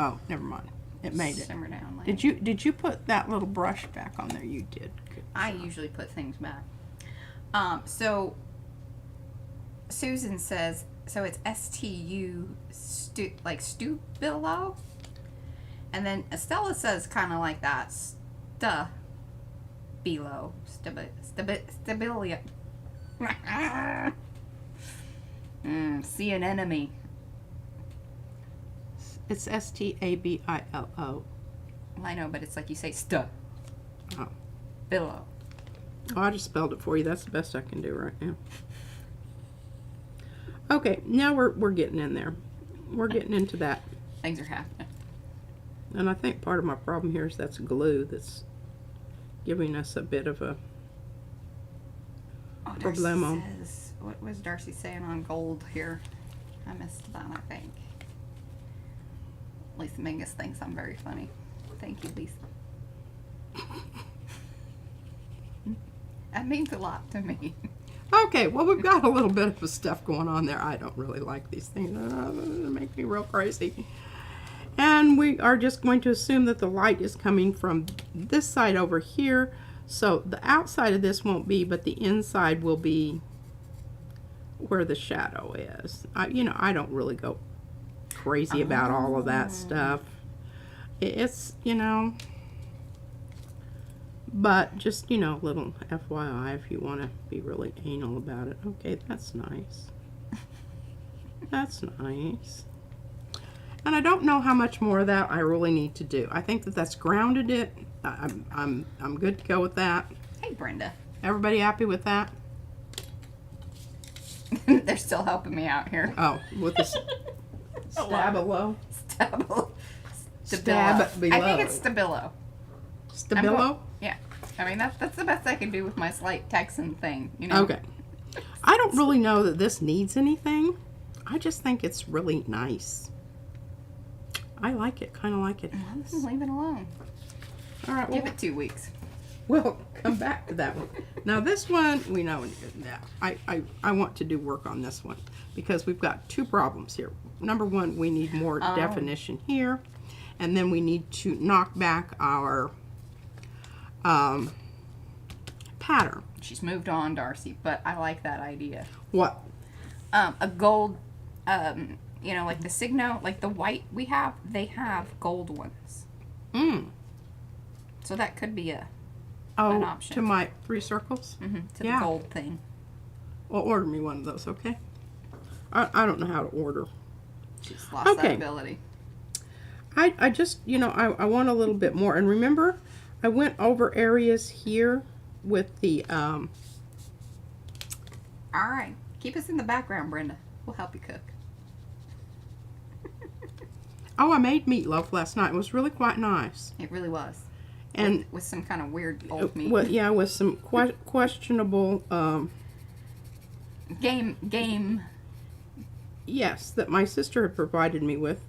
Oh, never mind. It made it. Simmer down, lady. Did you put that little brush back on there? You did. Good. I usually put things back. So Susan says, so it's S-T-U, like Stubilo? And then Estella says kind of like that, Stabilo. Stabilia. See an enemy. It's S-T-A-B-I-L-O. I know, but it's like you say Oh. Billow. Oh, I just spelled it for you. That's the best I can do right now. Okay, now we're getting in there. We're getting into that. Things are happening. And I think part of my problem here is that's glue that's giving us a bit of a problemo. Says, what was Darcy saying on gold here? I missed that, I think. Lisa Mingus thinks I'm very funny. Thank you, Lisa. That means a lot to me. Okay, well, we've got a little bit of stuff going on there. I don't really like these things. They make me real crazy. And we are just going to assume that the light is coming from this side over here. So the outside of this won't be, but the inside will be where the shadow is. I don't really go crazy about all of that stuff. It's, but just, little FYI if you want to be really anal about it. Okay, that's nice. That's nice. And I don't know how much more of that I really need to do. I think that that's grounded it. I'm good to go with that. Hey, Brenda. Everybody happy with that? They're still helping me out here. Oh, with the Stabilo. Stabilo. Stabilo. I think it's Stabilo. Stabilo? Yeah. I mean, that's the best I can do with my slight Texan thing, Okay. I don't really know that this needs anything. I just think it's really nice. I like it, kind of like it. Leave it alone. All right. Give it 2 weeks. We'll come back to that one. Now this one, we know, I want to do work on this one because we've got two problems here. Number one, we need more definition here, and then we need to knock back our pattern. She's moved on, Darcy, but I like that idea. What? A gold, you know, like the Signo, like the white we have, they have gold ones. So that could be an option. To my 3 circles? To the gold thing. Well, order me one of those, okay? I don't know how to order. She's lost that ability. I just, you know, I want a little bit more. And remember, I went over areas here with the... All right. Keep us in the background, Brenda. We'll help you cook. Oh, I made meatloaf last night. It was really quite nice. It really was. And with some kind of weird old meat. Well, yeah, with some questionable... Game. Yes, that my sister had provided me with.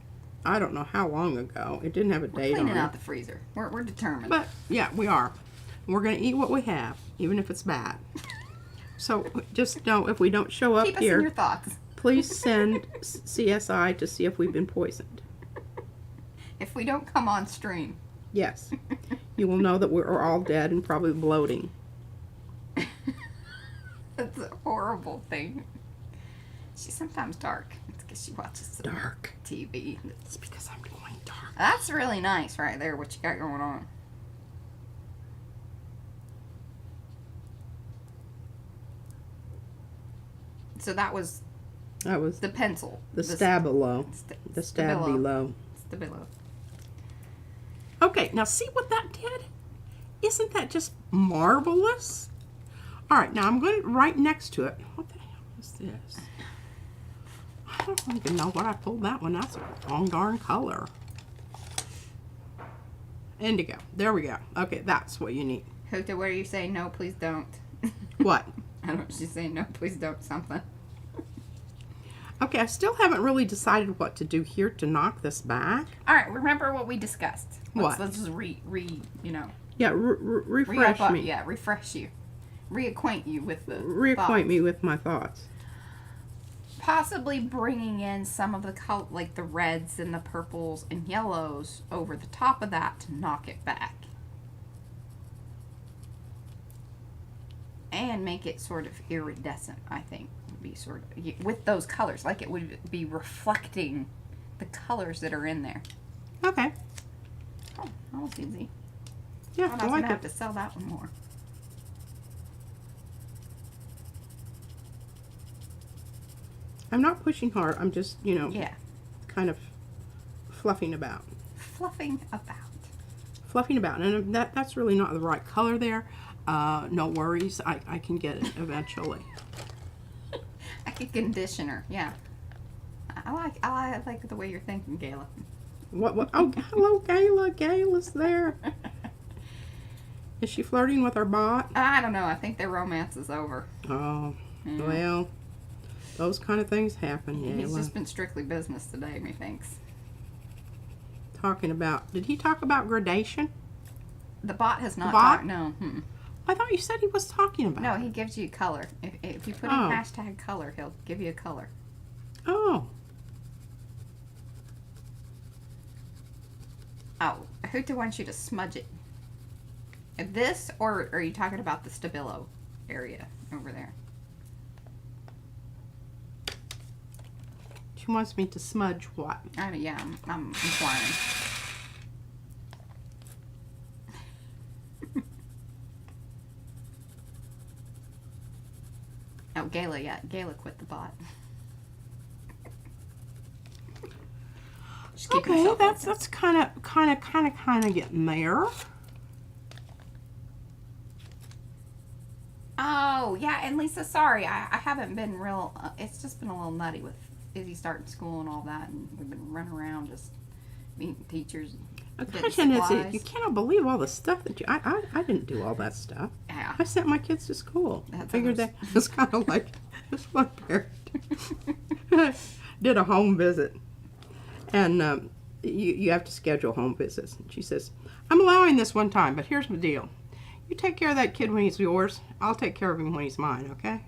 I don't know how long ago. It didn't have a date on it. Cleaning out the freezer. We're determined. But, yeah, we are. We're going to eat what we have, even if it's bad. So, just know, if we don't show up Keep us here, in your thoughts. please send CSI to see if we've been poisoned. If we don't come on stream. Yes. You will know that we're all dead and probably bloating. That's a horrible thing. She's sometimes dark. It's because she watches some Dark TV. It's because I'm going dark. That's really nice right there, what you got going on. So that was the pencil. The Stabilo. The Stabilo. Stabilo. Okay, now see what that did? Isn't that just marvelous? All right, now I'm going to right next to it. What the hell is this? I don't even know what I pulled that one. That's a wrong darn color. Indigo. There we go. Okay, that's what you need. Hota, what are you saying? No, please don't. What? I don't know. She's saying no, please don't something. Okay, I still haven't really decided what to do here to knock this back. All right, remember what we discussed. What? Let's just you know. Yeah, refresh me. Yeah, refresh you. Reacquaint you with the Reacquaint me with my thoughts. Possibly bringing in some of the color, like the reds and the purples and yellows over the top of that to knock it back. And make it sort of iridescent, I think. Would be sort of, with those colors, like it would be reflecting the colors that are in there. Okay. Oh, that was easy. Yeah, I'm I like gonna have it. to sell that one more. I'm not pushing hard. I'm just, you know, Yeah. kind of fluffing about. Fluffing about. Fluffing about. And that's really not the right color there. No worries. I can get it eventually. Like a conditioner, yeah. I like the way you're thinking, Gayla. What? Oh, hello, Gayla. Gayla's there. Is she flirting with our bot? I don't know. I think their romance is over. Oh, Yeah. well, those kind of things happen, He's Gayla. just been strictly business today, methinks. Talking about, did he talk about gradation? The bot has not bot? talked. No. I thought you said he was talking about No, it. he gives you color. If you put in hashtag color, he'll give you a color. Oh. Oh, Huta wants you to smudge it. This, or are you talking about the Stabilo area over there? She wants me to smudge what? Yeah, I'm inquiring. Oh, Gayla, yeah. Gayla quit the bot. Just keep Okay, yourself that's focused. kind of getting there. Oh, yeah, and Lisa, sorry, I haven't been real, it's just been a little nutty with Izzy starting school and all that, and we've been running around just meeting teachers. Gosh, and you cannot believe all the stuff that I didn't do all that stuff. Yeah. I sent my kids to school. I That's figured almost- that was kind of like this one parent did a home visit, and you have to schedule home visits. And she says, "I'm allowing this one time, but here's the deal: You take care of that kid when he's yours. I'll take care of him when he's mine, okay?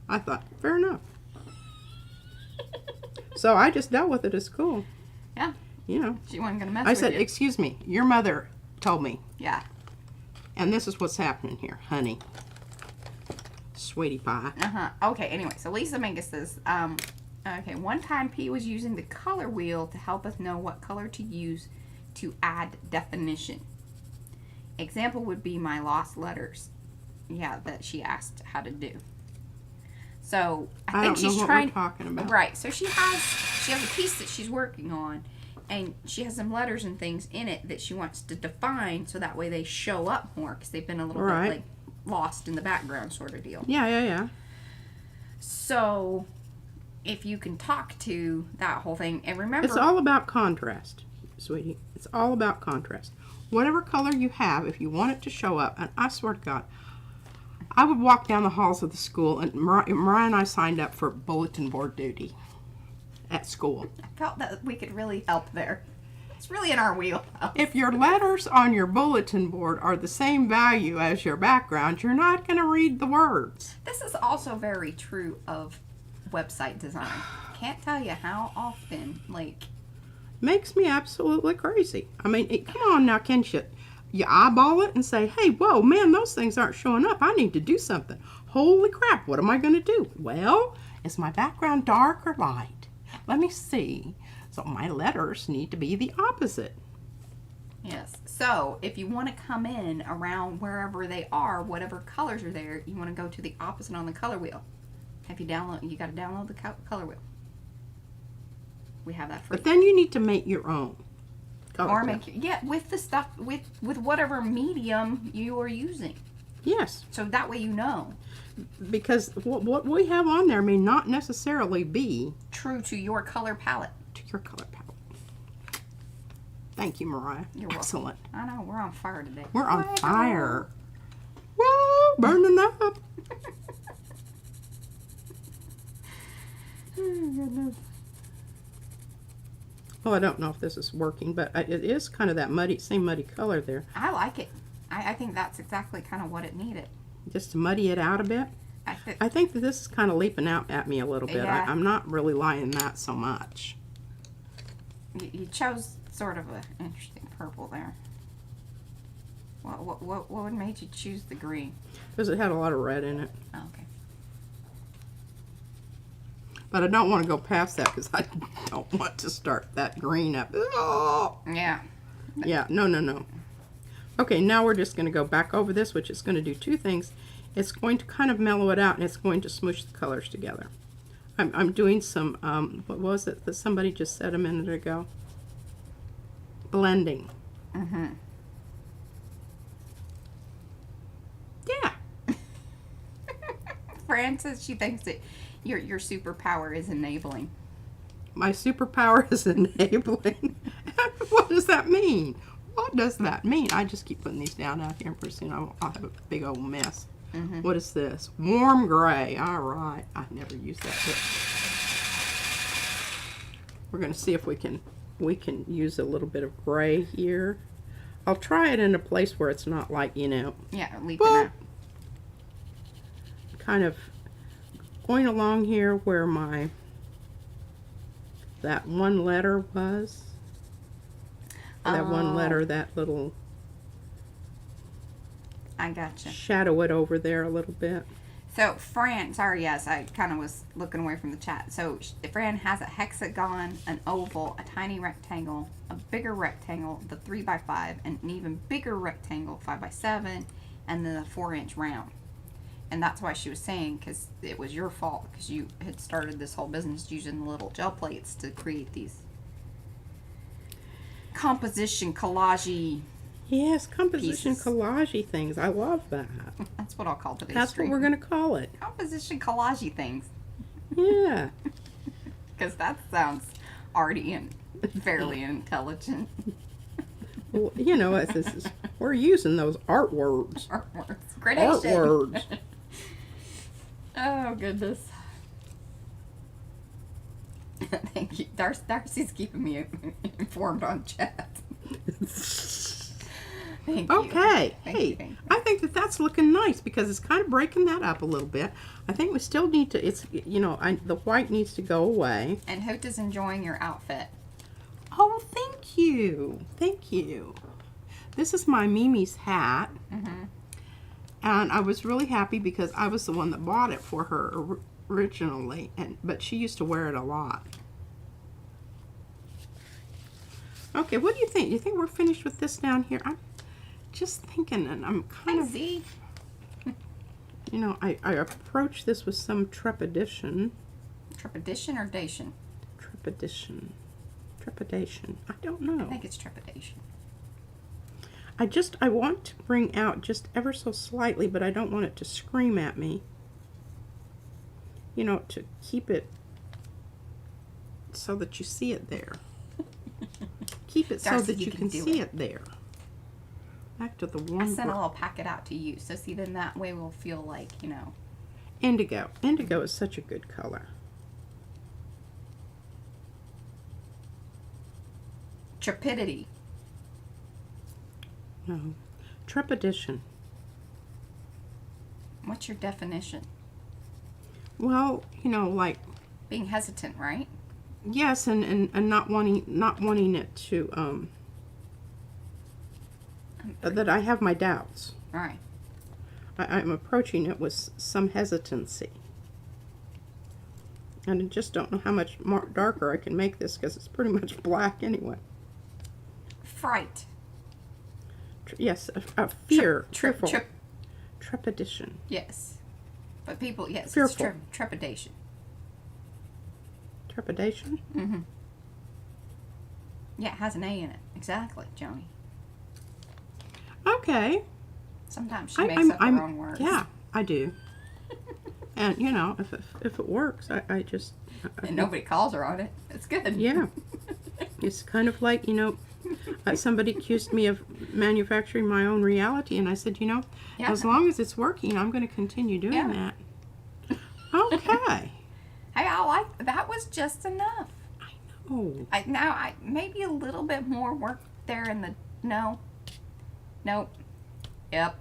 I thought, fair enough. So I just dealt with it at school. Yeah. You know. She wasn't going to mess I with said, you. excuse me, your mother told me. Yeah. And this is what's happening here, honey. Sweetie pie. Okay, anyway, so Lisa Mingus says, okay, one time P was using the color wheel to help us know what color to use to add definition. Example would be my lost letters. Yeah, that she asked how to do. So I think she's trying. We're talking about. Right. So she has a piece that she's working on, and she has some letters and things in it that she wants to define, so that way they show up more because they've been a little bit like lost in the background, sort of deal. Yeah. So if you can talk to that whole thing, and remember, it's all about contrast, sweetie. It's all about contrast. Whatever color you have, if you want it to show up, and I swear to God, I would walk down the halls of the school, and Mariah and I signed up for bulletin board duty at school. I felt that we could really help there. It's really in our wheelhouse. If your letters on your bulletin board are the same value as your background, you're not going to read the words. This is also very true of website design. Can't tell you how often, like... Makes me absolutely crazy. I mean, come on now, can't you? You eyeball it and say, hey, whoa, man, those things aren't showing up. I need to do something. Holy crap, what am I going to do? Well, is my background dark or light? Let me see. So my letters need to be the opposite. Yes. So if you want to come in around wherever they are, whatever colors are there, you want to go to the opposite on the color wheel. Have you got to download the color wheel. We have that free. But then you need to make your own. Or with the stuff, with whatever medium you are using. Yes. So that way you know. Because what we have on there may not necessarily be true to your color palette. To your color palette. Thank you, Mariah. You're excellent. Welcome. I know, we're on fire today. We're on fire. Whoa, burning up. Oh, goodness. Well, I don't know if this is working, but it is kind of that same muddy color there. I like it. I think that's exactly kind of what it needed. Just to muddy it out a bit. I think that this is kind of leaping out at me a little bit. Yeah. I'm not really liking that so much. You chose sort of an interesting purple there. What made you choose the green? Because it had a lot of red in it. Oh, okay. But I don't want to go past that because I don't want to start that green up. Oh! Yeah. Yeah, no. Okay, now we're just going to go back over this, which is going to do two things. It's going to kind of mellow it out, and it's going to smoosh the colors together. I'm doing some, what was it that somebody just said a minute ago? Blending. Mm-hmm. Yeah. Fran says she thinks that your superpower is enabling. My superpower is enabling. What does that mean? What does that mean? I just keep putting these down out here, and pretty soon I'll have a big old mess. Mm-hmm. What is this? Warm gray. All right. I never used that bit. We're going to see if we can use a little bit of gray here. I'll try it in a place where it's not like, Yeah, leaping out. Kind of going along here where that one letter was. That one letter, that little... I gotcha. Shadow it over there a little bit. So Fran, sorry, yes, I kind of was looking away from the chat. So Fran has a hexagon, an oval, a tiny rectangle, a bigger rectangle, the 3x5, and an even bigger rectangle, 5x7, and then a 4-inch round. And that's why she was saying, because it was your fault, because you had started this whole business using the little gel plates to create these composition collage. Yes, composition pieces. Collage things. I love that. That's what I'll call today's That's stream. what we're going to call it. Composition collage things. Yeah. Because that sounds arty and fairly intelligent. Well, you know, we're using those art words. Art words. Gradation. Art words. Oh, goodness. Thank you. Darcy's keeping me informed on chat. Thank you. Okay. Thank Hey, you, thank you. I think that that's looking nice because it's kind of breaking that up a little bit. I think we still need to, it's, you know, the white needs to go away. And Hoot is enjoying your outfit. Oh, thank you. Thank you. This is my Mimi's hat. And I was really happy because I was the one that bought it for her originally, but she used to wear it a lot. Okay, what do you think? Do you think we're finished with this down here? I'm just thinking, and I'm kind of, Z. you know, I approach this with some trepidation. Trepidation or dation? Trepidation. Trepidation. I don't know. I think it's trepidation. I want to bring out just ever so slightly, but I don't want it to scream at me. You know, to keep it so that you see it there. Keep it so Darcy, that you can see it there. Back to the one. I sent a little packet out to you, so see, then that way we'll feel like, you know. Indigo. Indigo is such a good color. Trepidity. No. Trepidation. What's your definition? Well, you know, like, Being hesitant, right? yes, and not wanting it to that I have my doubts. Right. I'm approaching it with some hesitancy. And I just don't know how much more darker I can make this because it's pretty much black anyway. Fright. Yes, a fear, Trep- fearful, trep- trepidation. yes. But people, yes, Fearful. it's trepidation. Trepidation? Mm-hmm. Yeah, it has an A in it. Exactly, Joni. Okay. Sometimes she makes up her own words. Yeah, I do. And, you know, if it works, I just... And nobody calls her on it. It's good. Yeah. It's kind of like, you know, somebody accused me of manufacturing my own reality, and I said, you know, Yeah. as long as it's working, I'm going to continue doing Yeah. that. Okay. Hey, I like that. Was just enough. Oh, I maybe a little bit more work there in the no. Nope. Yep.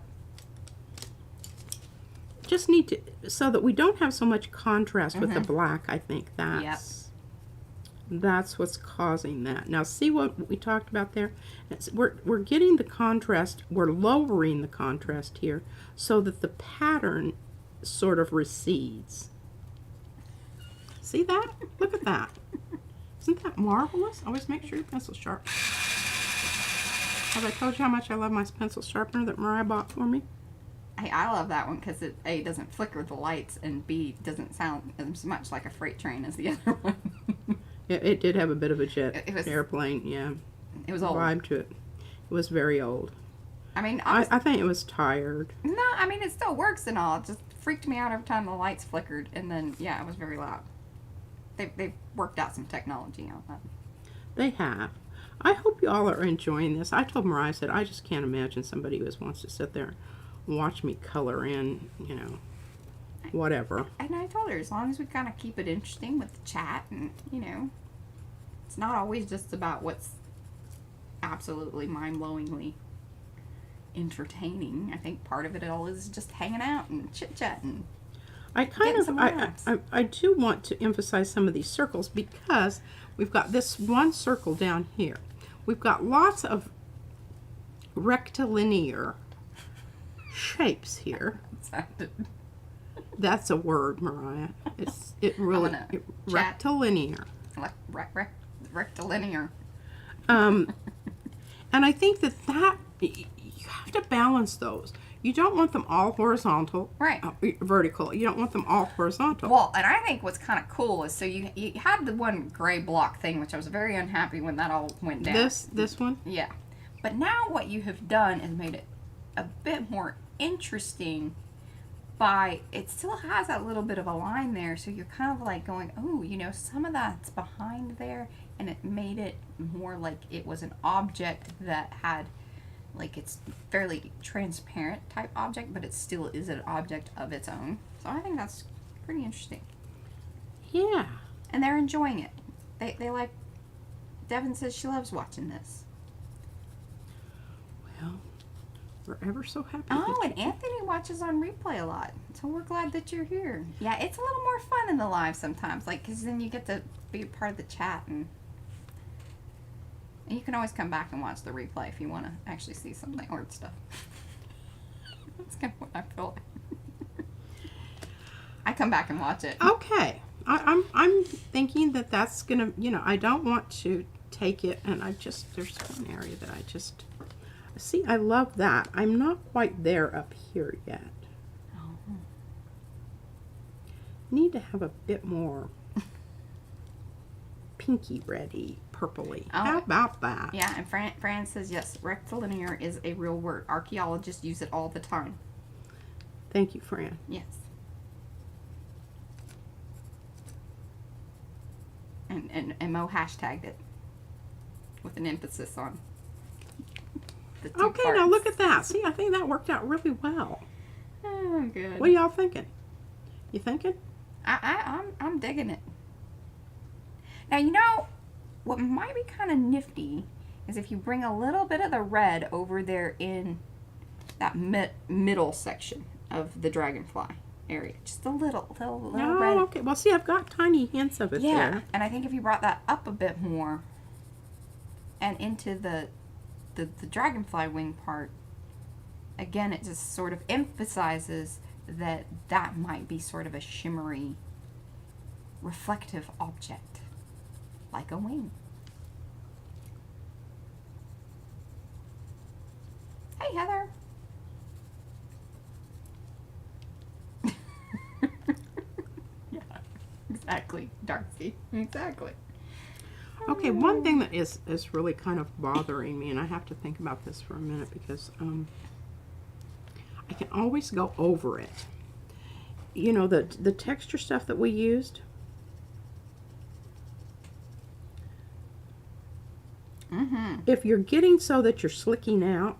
just need to, so that we don't have so much contrast with the black, I think that's what's causing that. Now see what we talked about there? We're getting the contrast, we're lowering the contrast here so that the pattern sort of recedes. See that? Look at that. Isn't that marvelous? Always make sure your pencil's sharp. Have I told you how much I love my pencil sharpener that Mariah bought for me? Hey, I love that one because it A, doesn't flicker the lights, and B, doesn't sound as much like a freight train as the other one. It did have a bit of a jet It was- airplane, yeah. It was old. Vibe to it. It was very old. I mean, I think it was tired. no, I mean, it still works and all. It just freaked me out every time the lights flickered, and then, yeah, it was very loud. They've worked out some technology on that. They have. I hope you all are enjoying this. I told Mariah, I said, I just can't imagine somebody who just wants to sit there and watch me color in, you know, whatever. And I told her, as long as we kind of keep it interesting with the chat, and, you know, it's not always just about what's absolutely mind-blowingly entertaining. I think part of it all is just hanging out and chit-chatting. I kind Getting of, some laughs. I do want to emphasize some of these circles because we've got this one circle down here. We've got lots of rectilinear shapes here. That's a word, Mariah. It really chat. rectilinear. Like rectilinear. And I think that you have to balance those. You don't want them all horizontal, Right. Vertical. You don't want them all horizontal. Well, and I think what's kind of cool is, so you had the one gray block thing, which I was very unhappy when that all went down. This one. Yeah. But now what you have done is made it a bit more interesting by, it still has that little bit of a line there, so you're kind of like going, oh, you know, some of that's behind there, and it made it more like it was an object that had, like, it's fairly transparent type object, but it still is an object of its own. So I think that's pretty interesting. Yeah. And they're enjoying it. They like, Devin says she loves watching this. Well, We're ever so happy. Oh, and Anthony watches on replay a lot, so we're glad that you're here. Yeah, it's a little more fun in the live sometimes, like, because then you get to be a part of the chat, and you can always come back and watch the replay if you want to actually see some of the art stuff. That's kind of what I feel like. I come back and watch it. Okay. I'm thinking that that's gonna, you know, I don't want to take it, and there's one area that I just see. I love that. I'm not quite there up here yet. Oh. Need to have a bit more pinky reddy, purpley. Oh. How about that? Yeah, and Fran says yes, rectilinear is a real word. Archaeologists use it all the time. Thank you, Fran. Yes. And Mo hashtagged it with an emphasis on the two Okay, parts. now look at that. See, I think that worked out really well. Oh, good. What are y'all thinking? You thinking? I'm digging it. Now, you know, what might be kind of nifty is if you bring a little bit of the red over there in that middle section of the dragonfly area. Just a little No, red. okay. Well, see, I've got tiny hints of it Yeah, there. and I think if you brought that up a bit more and into the dragonfly wing part, again, it just sort of emphasizes that that might be sort of a shimmery, reflective object, like a wing. Hey, Heather. Yeah, exactly, Darcy. Exactly. Okay, one thing that is really kind of bothering me, and I have to think about this for a minute because I can always go over it. You know, the texture stuff that we used. Mm-hmm. If you're getting so that you're slicking out,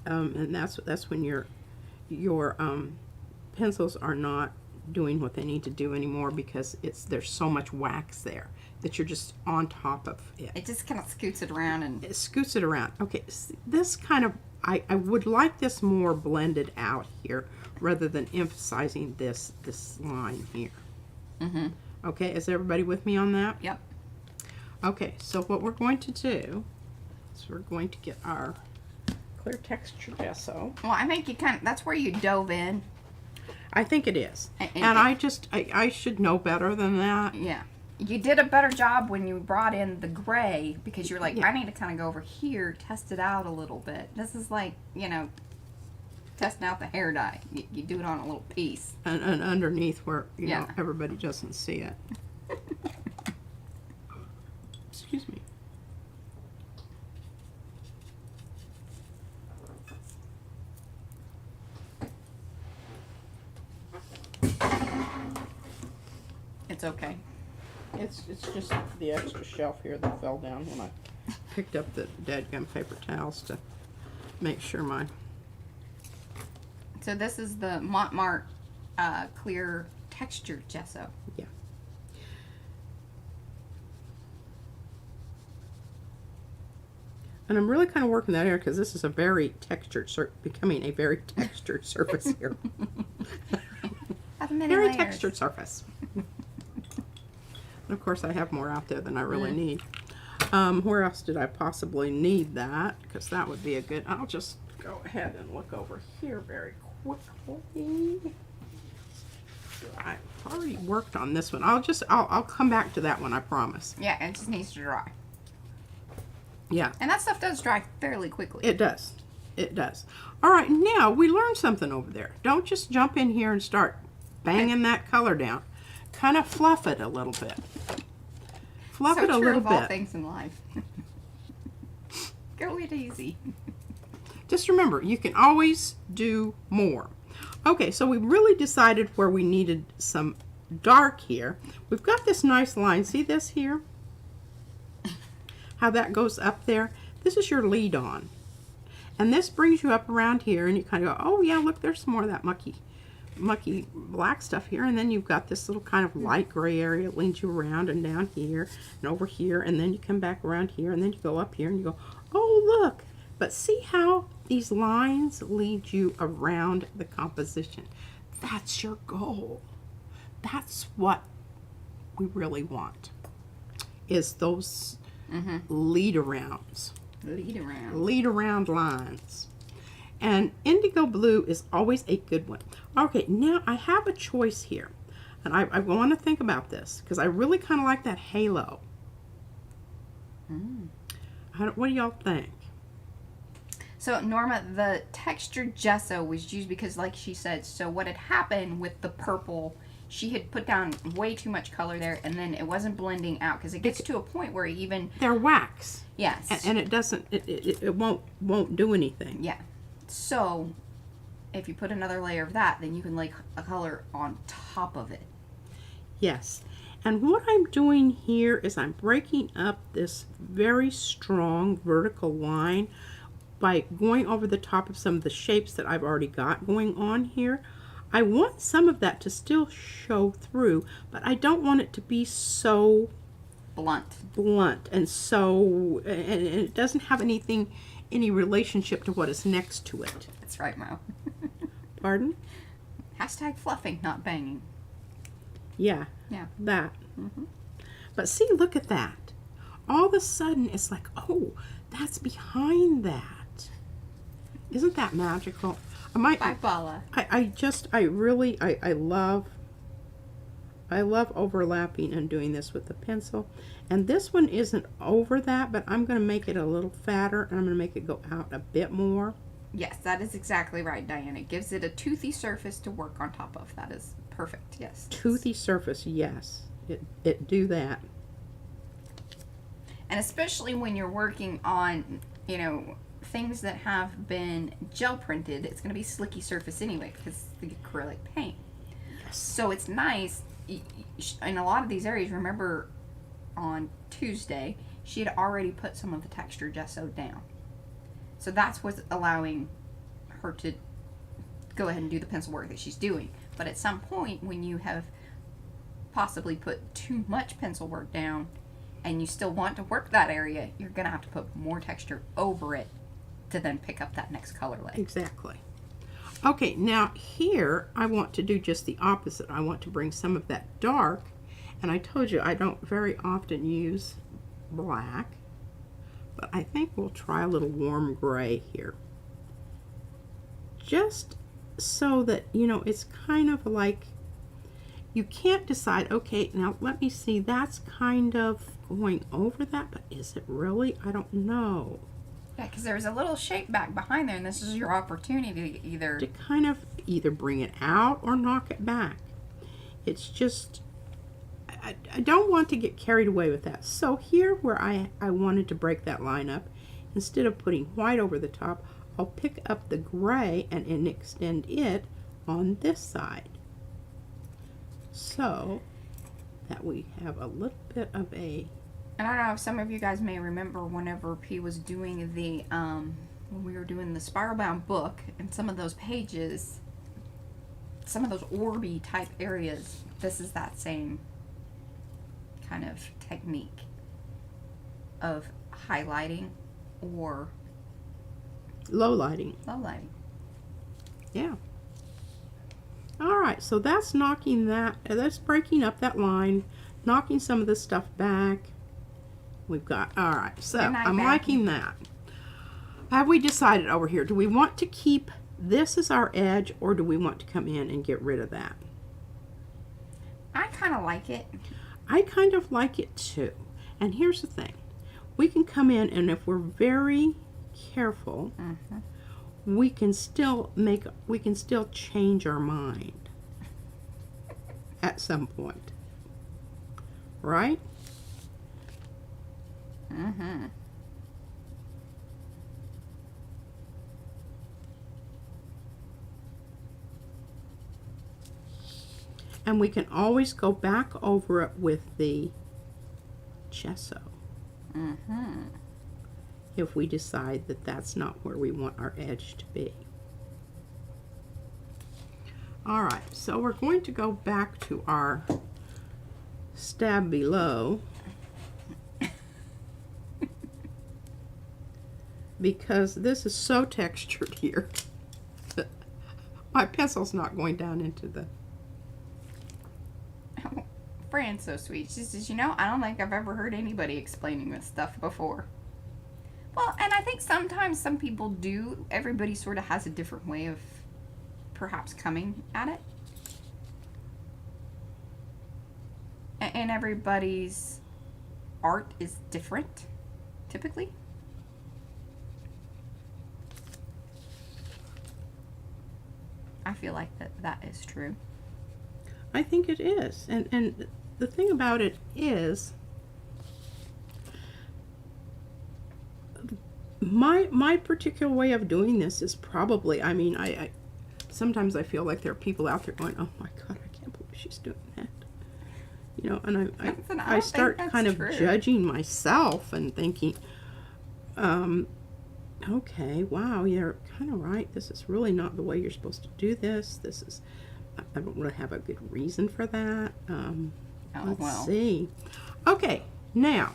and that's when your pencils are not doing what they need to do anymore because there's so much wax there that you're just on top of it. It just kind of scoots it around and It scoots it around. Okay, this kind of, I would like this more blended out here rather than emphasizing this line here. mm-hmm. Okay, is everybody with me on that? Yep. Okay, so what we're going to do is we're going to get our clear texture gesso. Well, I think you that's where you dove in. I think it is. And I should know better than that. Yeah. You did a better job when you brought in the gray because you're like, Yeah. I need to kind of go over here, test it out a little bit. This is like, you know, testing out the hair dye. You do it on a little piece. And underneath where, you know, Yeah. everybody doesn't see it. Excuse me. It's okay. It's just the extra shelf here that fell down when I picked up the dadgum paper towels to make sure my... So this is the Montmartre clear texture gesso. Yeah. And I'm really kind of working that area because this is a very textured, becoming a very textured surface here. Have many Very layers. textured surface. And of course, I have more out there than I really need. Where else did I possibly need that? Because that would be a good... I'll just go ahead and look over here very quickly. I've already worked on this one. I'll come back to that one, I promise. Yeah, it just needs to dry. Yeah. And that stuff does dry fairly quickly. It does. It does. All right, now we learned something over there. Don't just jump in here and start banging that color down. Kind of fluff it a little bit. Fluff it a little of all bit. things in life. Go it easy. Just remember, you can always do more. Okay, so we really decided where we needed some dark here. We've got this nice line. See this here? How that goes up there? This is your lead on. And this brings you up around here and you kind of go, oh yeah, look, there's some more of that mucky black stuff here. And then you've got this little kind of light gray area that leads you around and down here and over here. And then you come back around here and then you go up here and you go, oh look. But see how these lines lead you around the composition. That's your goal. That's what we really want, is those lead arounds. Lead around lines. And indigo blue is always a good one. Okay, now I have a choice here. And I want to think about this because I really kind of like that halo. What do y'all think? So Norma, the textured gesso was used because, like she said, so what had happened with the purple, she had put down way too much color there, and then it wasn't blending out because it gets to a point where even they're wax. Yes, and it doesn't. It won't do anything. Yeah. So if you put another layer of that, then you can lay a color on top of it. Yes. And what I'm doing here is I'm breaking up this very strong vertical line by going over the top of some of the shapes that I've already got going on here. I want some of that to still show through, but I don't want it to be so blunt and so, and it doesn't have any relationship to what is next to it. That's right, Mo. Pardon? Hashtag fluffing, not banging. Yeah. That. But see, look at that. All of a sudden, it's like, oh, that's behind that. Isn't that magical? Bye, Paula. I love overlapping and doing this with the pencil. And this one isn't over that, but I'm going to make it a little fatter, and I'm going to make it go out a bit more. Yes, that is exactly right, Diane. It gives it a toothy surface to work on top of. That is perfect, yes. Toothy surface, yes. It do that. And especially when you're working on, things that have been gel printed, it's going to be slicky surface anyway because the acrylic paint. Yes. So it's nice. In a lot of these areas, remember on Tuesday, she had already put some of the texture gesso down. So that's what's allowing her to go ahead and do the pencil work that she's doing. But at some point, when you have possibly put too much pencil work down and you still want to work that area, you're going to have to put more texture over it to then pick up that next color layer. Exactly. Okay, now here I want to do just the opposite. I want to bring some of that dark, and I told you I don't very often use black, but I think we'll try a little warm gray here. Just so that, it's kind of like, you can't decide, okay, now let me see, that's kind of going over that, but is it really? I don't know. Yeah, because there's a little shape back behind there, and this is your opportunity to kind of either bring it out or knock it back. It's just, I don't want to get carried away with that. So here where I wanted to break that line up, instead of putting white over the top, I'll pick up the gray and extend it on this side. So that we have a little bit of a... And I don't know if some of you guys may remember whenever P was doing the, when we were doing the spiral bound book, and some of those pages, some of those orby type areas, this is that same kind of technique of highlighting or low lighting. Yeah. All right, so that's that's breaking up that line, knocking some of this stuff back. We've got, all right, so I'm liking that. Have we decided over here, do we want to keep this as our edge, or do we want to come in and get rid of that? I kind of like it. I kind of like it too. And here's the thing. We can come in, and if we're very careful, we can still change our mind at some point. Right? And we can always go back over it with the gesso. If we decide that that's not where we want our edge to be. All right, so we're going to go back to our Stabilo. because this is so textured here. My pencil's not going down into the... Fran's so sweet. She says, you know, I don't think I've ever heard anybody explaining this stuff before. Well, and I think sometimes some people do. Everybody sort of has a different way of perhaps coming at it. And everybody's art is different, typically. I feel like that is true. I think it is. And the thing about it is, my particular way of doing this is probably, I mean, I sometimes I feel like there are people out there going, oh my God, I can't believe she's doing that. You know, and I start kind of judging myself and thinking, okay, wow, you're kind of right. This is really not the way you're supposed to do this. This is, I don't really have a good reason for that. Let's see. Okay, now,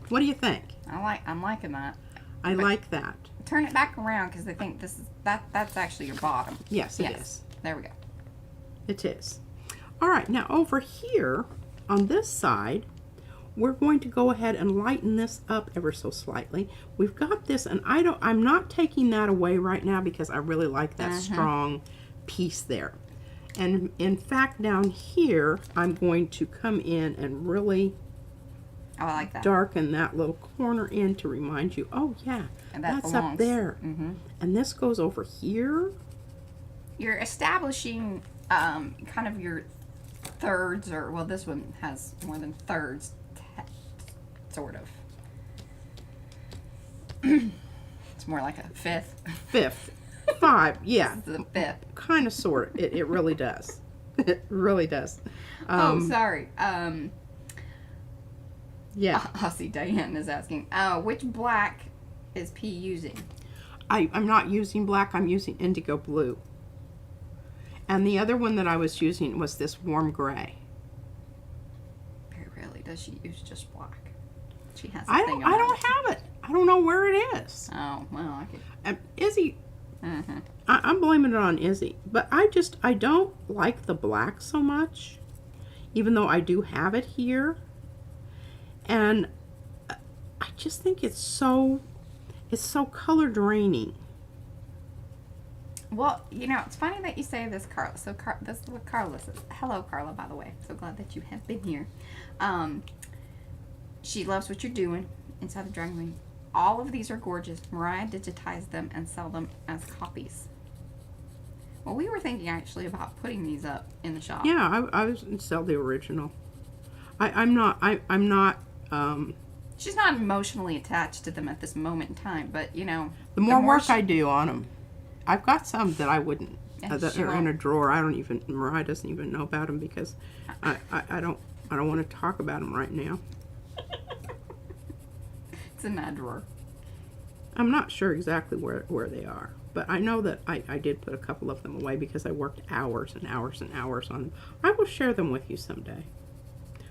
what do you think? I'm liking that. I like that. Turn it back around because I think this is that's actually your bottom. Yes, it is. There we go. It is. All right, now over here on this side, we're going to go ahead and lighten this up ever so slightly. We've got this, and I'm not taking that away right now because I really like that strong piece there. And in fact, down here, I'm going to come in and really I like that. Darken that little corner in to remind you, oh yeah, and that's up there. And this goes over here. You're establishing kind of your thirds, or well, this one has more than thirds, sort of. It's more like a fifth. Fifth. 5, yeah. This is the fifth. Kind of, sort of. It really does. It really does. Oh, sorry. Yeah. I see Diane is asking, which black is P using? I'm not using black. I'm using indigo blue. And the other one that I was using was this warm gray. Very rarely does she use just black. She has. I don't have it. I don't know where it is. Oh well, I could. Izzy. I'm blaming it on Izzy, but I don't like the black so much, even though I do have it here, and I just think it's so color draining. Well, you know, it's funny that you say this, Carla. So this is what Carla says. Hello, Carla, by the way. So glad that you have been here. She loves what you're doing inside the drawing room. All of these are gorgeous. Mariah digitized them and sell them as copies. Well, we were thinking actually about putting these up in the shop. Yeah, I was gonna sell the original. I'm not. She's not emotionally attached to them at this moment in time, but you know, the more work I do on them, I've got some that I wouldn't. That are in a drawer. Mariah doesn't even know about them because I don't want to talk about them right now. It's in that drawer. I'm not sure exactly where they are, but I know that I did put a couple of them away because I worked hours and hours and hours on them. I will share them with you someday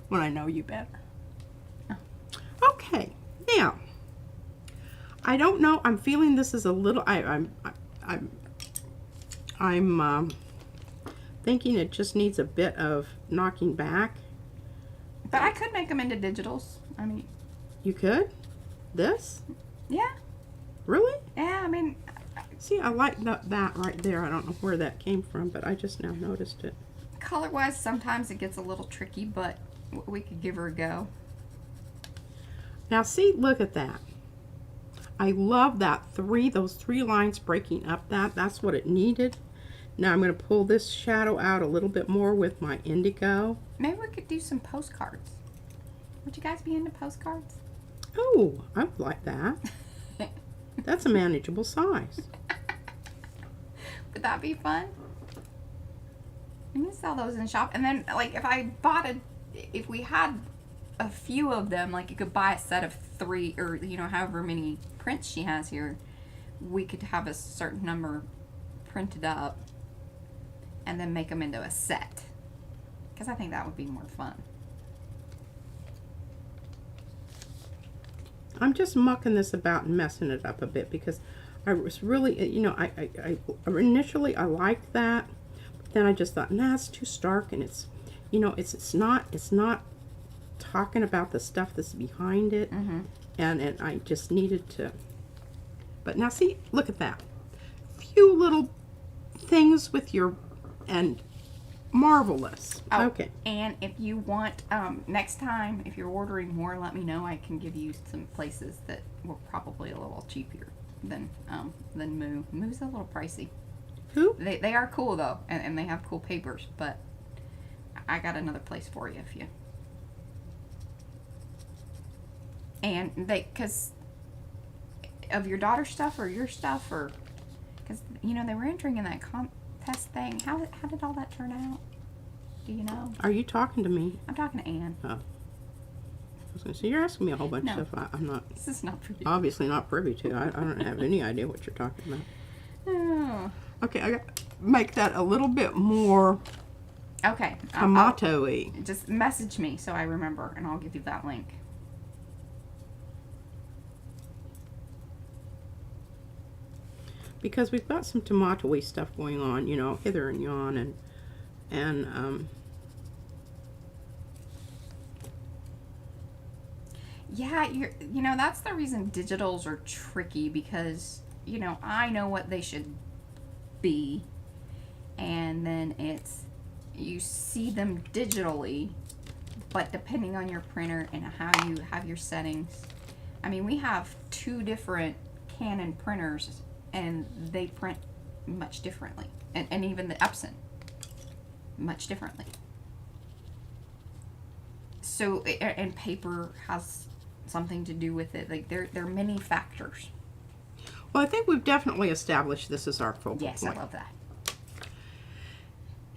when I know you better. Oh. Okay, now I don't know. I'm feeling this is a little. I'm thinking it just needs a bit of knocking back. But I could make them into digitals. I mean, you could. This? Yeah. Really? Yeah, I mean... See, I like that right there. I don't know where that came from, but I just now noticed it. Color-wise, sometimes it gets a little tricky, but we could give her a go. Now, see, look at that. I love that those three lines breaking up that's what it needed. Now I'm going to pull this shadow out a little bit more with my indigo. Maybe we could do some postcards. Would you guys be into postcards? Oh, I would like that. That's a manageable size. Would that be fun? We can sell those in the shop. And then, like, if we had a few of them, like, you could buy a set of 3, or, you know, however many prints she has here, we could have a certain number printed up and then make them into a set. Because I think that would be more fun. I'm just mucking this about and messing it up a bit because I was really, you know, I initially I liked that, but then I just thought, nah, it's too stark, and it's, you know, it's not talking about the stuff that's behind it, and I just needed to. But now see, look at that, few little things with your, and marvelous. Oh, okay. And if you want, next time, if you're ordering more, let me know. I can give you some places that were probably a little cheaper than Moo. Moo's a little pricey. Who? They are cool though, and they have cool papers. But I got another place for you if you. And because of your daughter's stuff or your stuff, or because you know they were entering in that contest thing. How did all that turn out? Do you know? Are you talking to me? I'm talking to Ann. Oh. I was going to say, you're asking me a whole bunch of stuff I'm not, This is not for you. obviously not privy to. I don't have any idea what you're talking about. Oh. Okay, I got to make that a little bit more Okay. tomato-y. Just message me so I remember, and I'll give you that link. Because we've got some tomato-y stuff going on, you know, hither and yon, and Yeah, you know, that's the reason digitals are tricky, because, you know, I know what they should be, and then you see them digitally, but depending on your printer and how you have your settings. I mean, we have 2 different Canon printers, and they print much differently, and even the Epson much differently. So, and paper has something to do with it. Like, there are many factors. well, I think we've definitely established this as our focal Yes, point. I love that.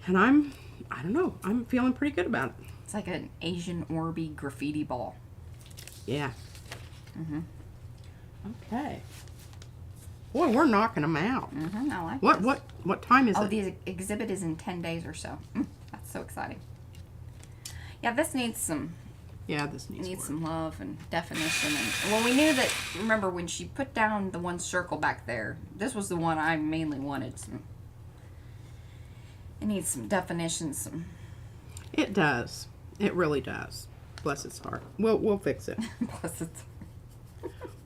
And I don't know, I'm feeling pretty good about it. It's like an Asian Orby graffiti ball. Yeah. Okay. Boy, we're knocking them out. I like this. What time is Oh, it? the exhibit is in 10 days or so. That's so exciting. Yeah, this needs some Yeah, this needs work. some love and definition. And well, we knew that. Remember when she put down the one circle back there? This was the one I mainly wanted. It needs some definition. It does. It really does. Bless its heart. We'll fix it. Plus it's.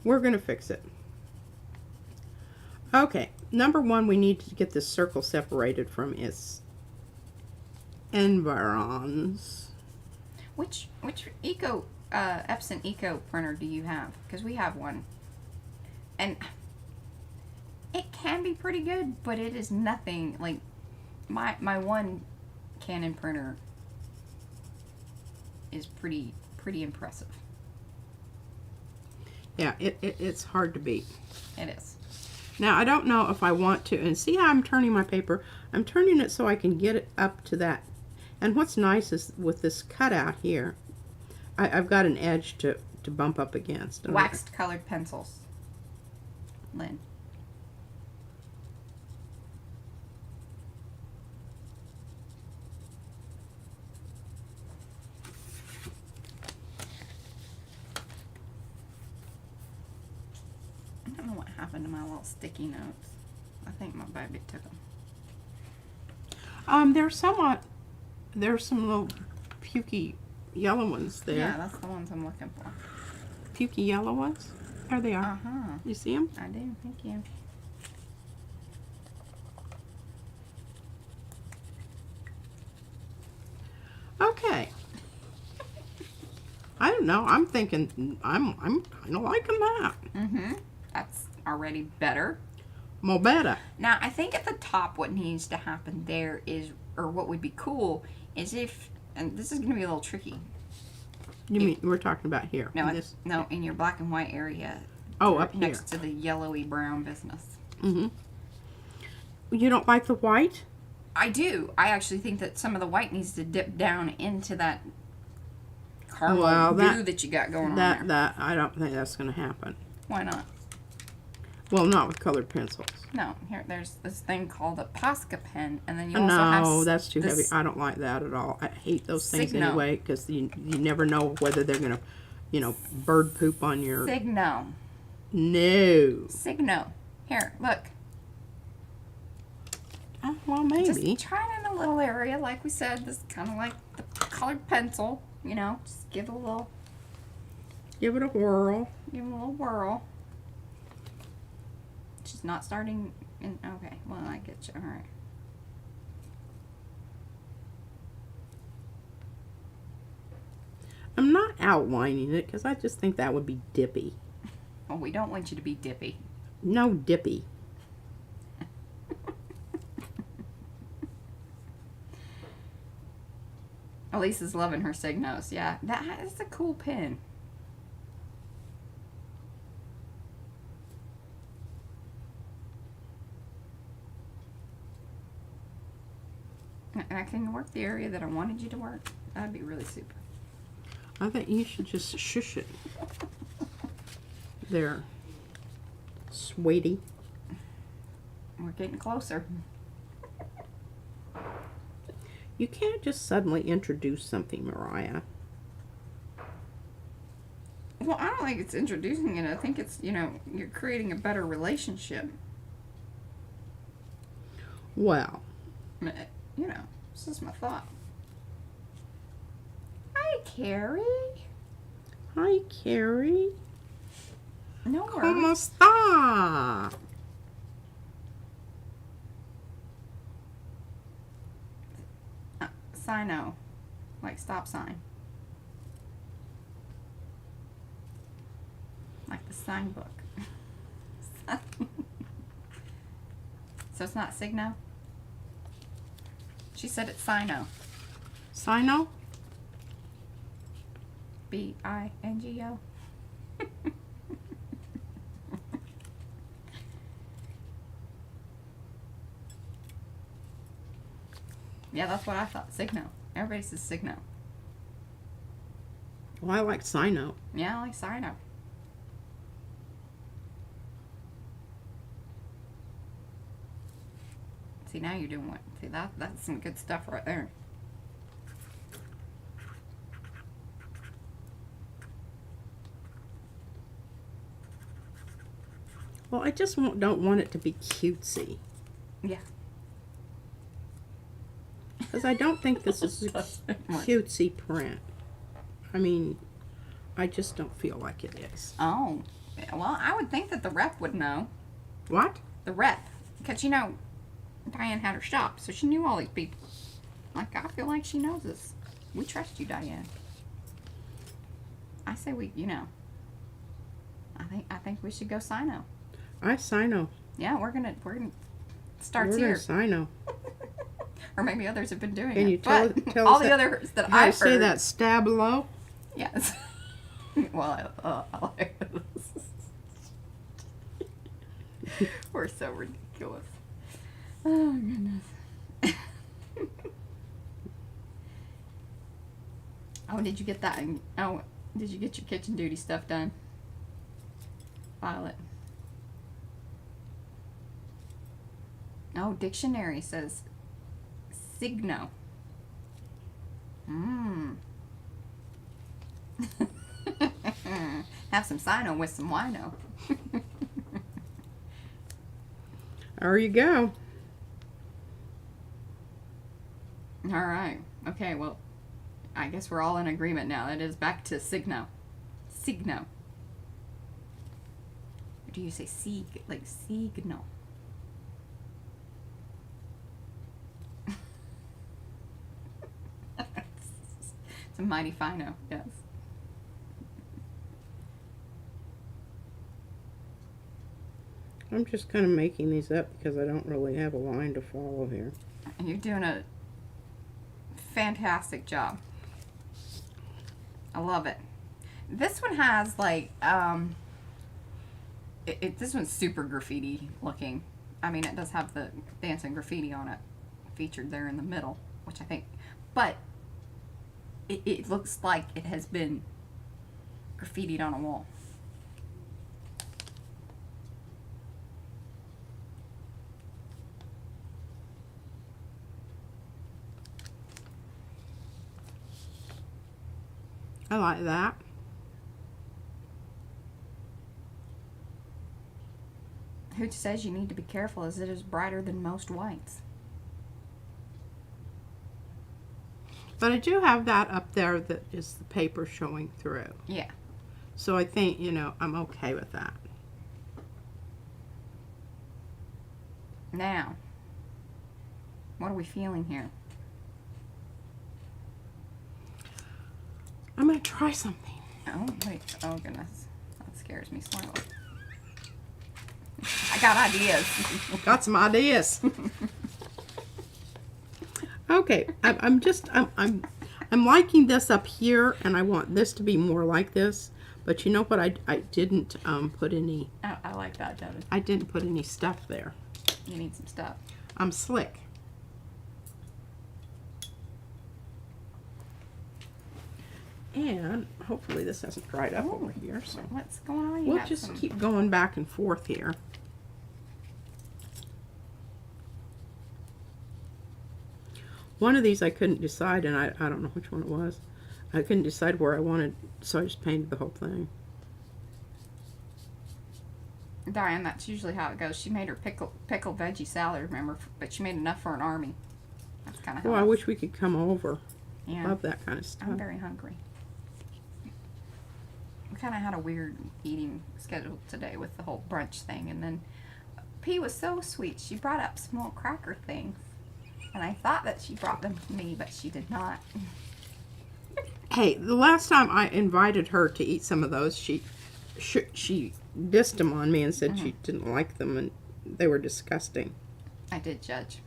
We're gonna fix it. Okay, number 1, we need to get this circle separated from its environs. Which Epson Eco printer do you have? Because we have one, and it can be pretty good, but it is nothing like my one Canon printer is pretty impressive. Yeah, it's hard to beat. It is. Now, I don't know if I want to, and see how I'm turning my paper? I'm turning it so I can get it up to that. And what's nice is with this cutout here, I've got an edge to bump up against. Waxed colored pencils, Lynn. I don't know what happened to my little sticky notes. I think my baby took them. There's some little pukey yellow ones there. Yeah, that's the ones I'm looking for. Pukey yellow ones? There they are. Uh-huh. You see them? I do, thank you. Okay. I don't know. I'm thinking I'm kind of liking that. That's already better. More better. Now, I think at the top what needs to happen there is, or what would be cool, is if, and this is going to be a little tricky. You mean we're talking about here? No, in this? no, in your black and white area. Oh, up next here. to the yellowy brown business. You don't like the white? I do. I actually think that some of the white needs to dip down into that caramel goo that you got going on there. That I don't think that's going to happen. Why not? Well, not with colored pencils. No, here there's this thing called a Posca pen, and then you also have No, that's too heavy. this I don't like that at all. I hate those things Signo. anyway because you never know whether they're going to you know, bird poop on your... Signo. No. Signo. Here, look. Well, maybe. Just try it in a little area, like we said. This is kind of like the colored pencil, you know. Just give it a little... Give it a whirl. Give it a little whirl. She's not starting in... Okay, well, I get you. All right. I'm not outlining it because I just think that would be dippy. Well, we don't want you to be dippy. No dippy. Elisa's loving her Signos. Yeah, that is a cool pen. And I can work the area that I wanted you to work. That'd be really super. I think you should just shush it. There. Sweetie. We're getting closer. You can't just suddenly introduce something, Mariah. Well, I don't think it's introducing it. I think it's, you know, you're creating a better relationship. Well. You know, this is my thought. Hi, Carrie. Hi, Carrie. No ¿Cómo worries. está? Signo. Like stop sign. Like the sign book. So it's not Signo? She said it's Signo. Signo? B-I-N-G-O. Yeah, that's what I thought. Signo. Everybody says Signo. Well, I like Signo. Yeah, I like Signo. See, now you're doing what? See, that's some good stuff right there. Well, I just don't want it to be cutesy. Yeah. Because I don't think this is a cutesy print. I mean, I just don't feel like it is. Oh. Well, I would think that the rep would know. What? The rep. Because, you know, Diane had her shop, so she knew all these people. Like, I feel like she knows us. We trust you, Diane. I say we, you know. I think we should go Signo. I Signo. Yeah, we're gonna start We're here. gonna Signo. Or maybe others have been doing Can it. you tell all us the that, others that how to I've say heard. that Stabilo? Yes. Well, I like this. We're so ridiculous. Oh, goodness. Oh, did you get that? Oh, did you get your kitchen duty stuff done? Violet. Oh, dictionary says Signo. Have some Signo with some wino. There you go. All right. Okay, well, I guess we're all in agreement now. It is back to Signo. Signo. Or do you say sig, like Signo? It's a mighty fino, yes. I'm just kind of making these up because I don't really have a line to follow here. And you're doing a fantastic job. I love it. This one has like, this one's super graffiti looking. I mean, it does have the dancing graffiti on it featured there in the middle, which I think, but it looks like it has been graffitied on a wall. I like that. Who says you need to be careful as it is brighter than most whites? But I do have that up there that is the paper showing through. Yeah. So I think, you know, I'm okay with that. Now, what are we feeling here? I'm going to try something. Oh, wait. Oh, goodness. That scares me slightly. I got ideas. Got some ideas. Okay, I'm liking this up here, and I want this to be more like this. But you know what? I didn't put any. I like that, Devin. I didn't put any stuff there. You need some stuff. I'm slick. And hopefully this hasn't dried up over here. So What's going on? You we'll got just some- keep going back and forth here. One of these I couldn't decide, and I don't know which one it was. I couldn't decide where I wanted, so I just painted the whole thing. Diane, that's usually how it goes. She made her pickle veggie salad, remember? But she made enough for an army. That's kind of how. Oh, I wish we could come over. Yeah. Love that kind of stuff. I'm very hungry. We kind of had a weird eating schedule today with the whole brunch thing, and then P was so sweet. She brought up small cracker things, and I thought that she brought them to me, but she did not. Hey, the last time I invited her to eat some of those, she dissed them on me and said she didn't like them and they were disgusting. I did judge.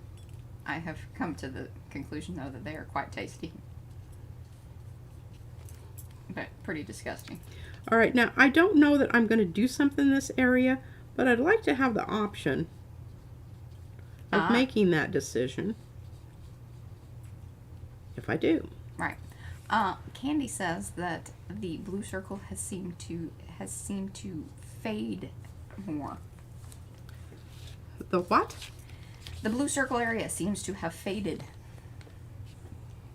I have come to the conclusion, though, that they are quite tasty. But pretty disgusting. All right, now I don't know that I'm going to do something in this area, but I'd like to have the option of making that decision if I do. Right. Candy says that the blue circle has seemed to fade more. The what? The blue circle area seems to have faded.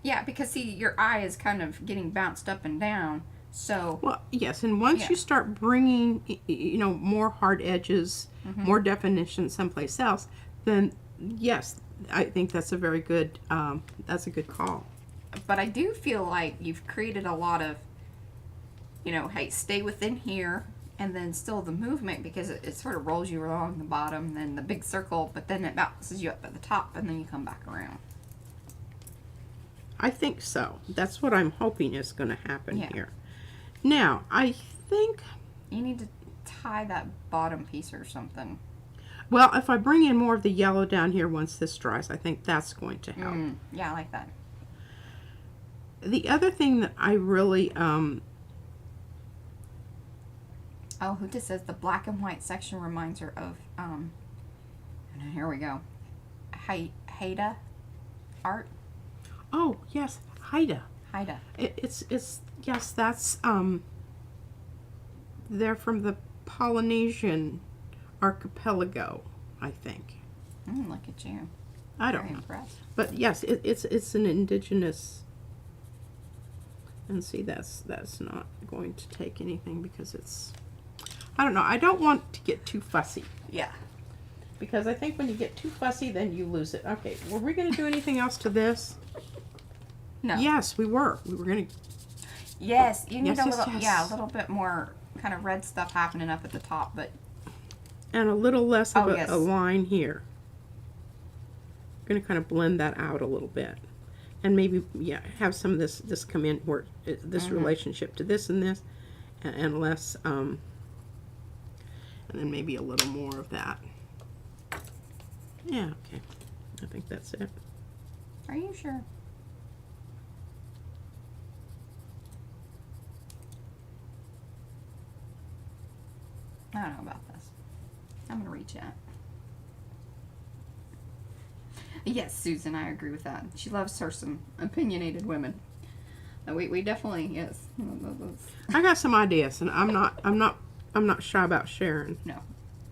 Yeah, because see, your eye is kind of getting bounced up and down. So. Well, yes, and once you start bringing, you know, more hard edges, more definition someplace else, then yes, I think that's a very good, that's a good call. But I do feel like you've created a lot of, you know, hey, stay within here, and then still the movement, because it sort of rolls you along the bottom, then the big circle, but then it bounces you up at the top, and then you come back around. I think so. That's what I'm hoping is going to happen Yeah. here. Now, I think, You need to tie that bottom piece or something. well, if I bring in more of the yellow down here once this dries, I think that's going to help. Yeah, I like that. The other thing that I really, Oh, who just says the black and white section reminds her of, here we go. Haida art? oh, yes, Haida. Haida. It's yes, that's, they're from the Polynesian archipelago, I think. Look at you. I don't Very know. impressed. But yes, it's an indigenous. And see, that's not going to take anything because it's, I don't know. I don't want to get too fussy Yeah. because I think when you get too fussy, then you lose it. Okay, were we going to do anything else to this? No. Yes, we were. We were going to. Yes, you need Yes, a yes, little, yes. yeah, a little bit more kind of red stuff happening up at the top, but And a little less of Oh, a, yes. a line here. I'm going to kind of blend that out a little bit. And maybe, yeah, have some of this come in where this relationship to this and this, and less, and then maybe a little more of that. Yeah, okay. I think that's it. are you sure? I don't know about this. I'm going to reach out. Yes, Susan, I agree with that. She loves her some opinionated women. We definitely, yes. I got some ideas, and I'm not shy about sharing. No,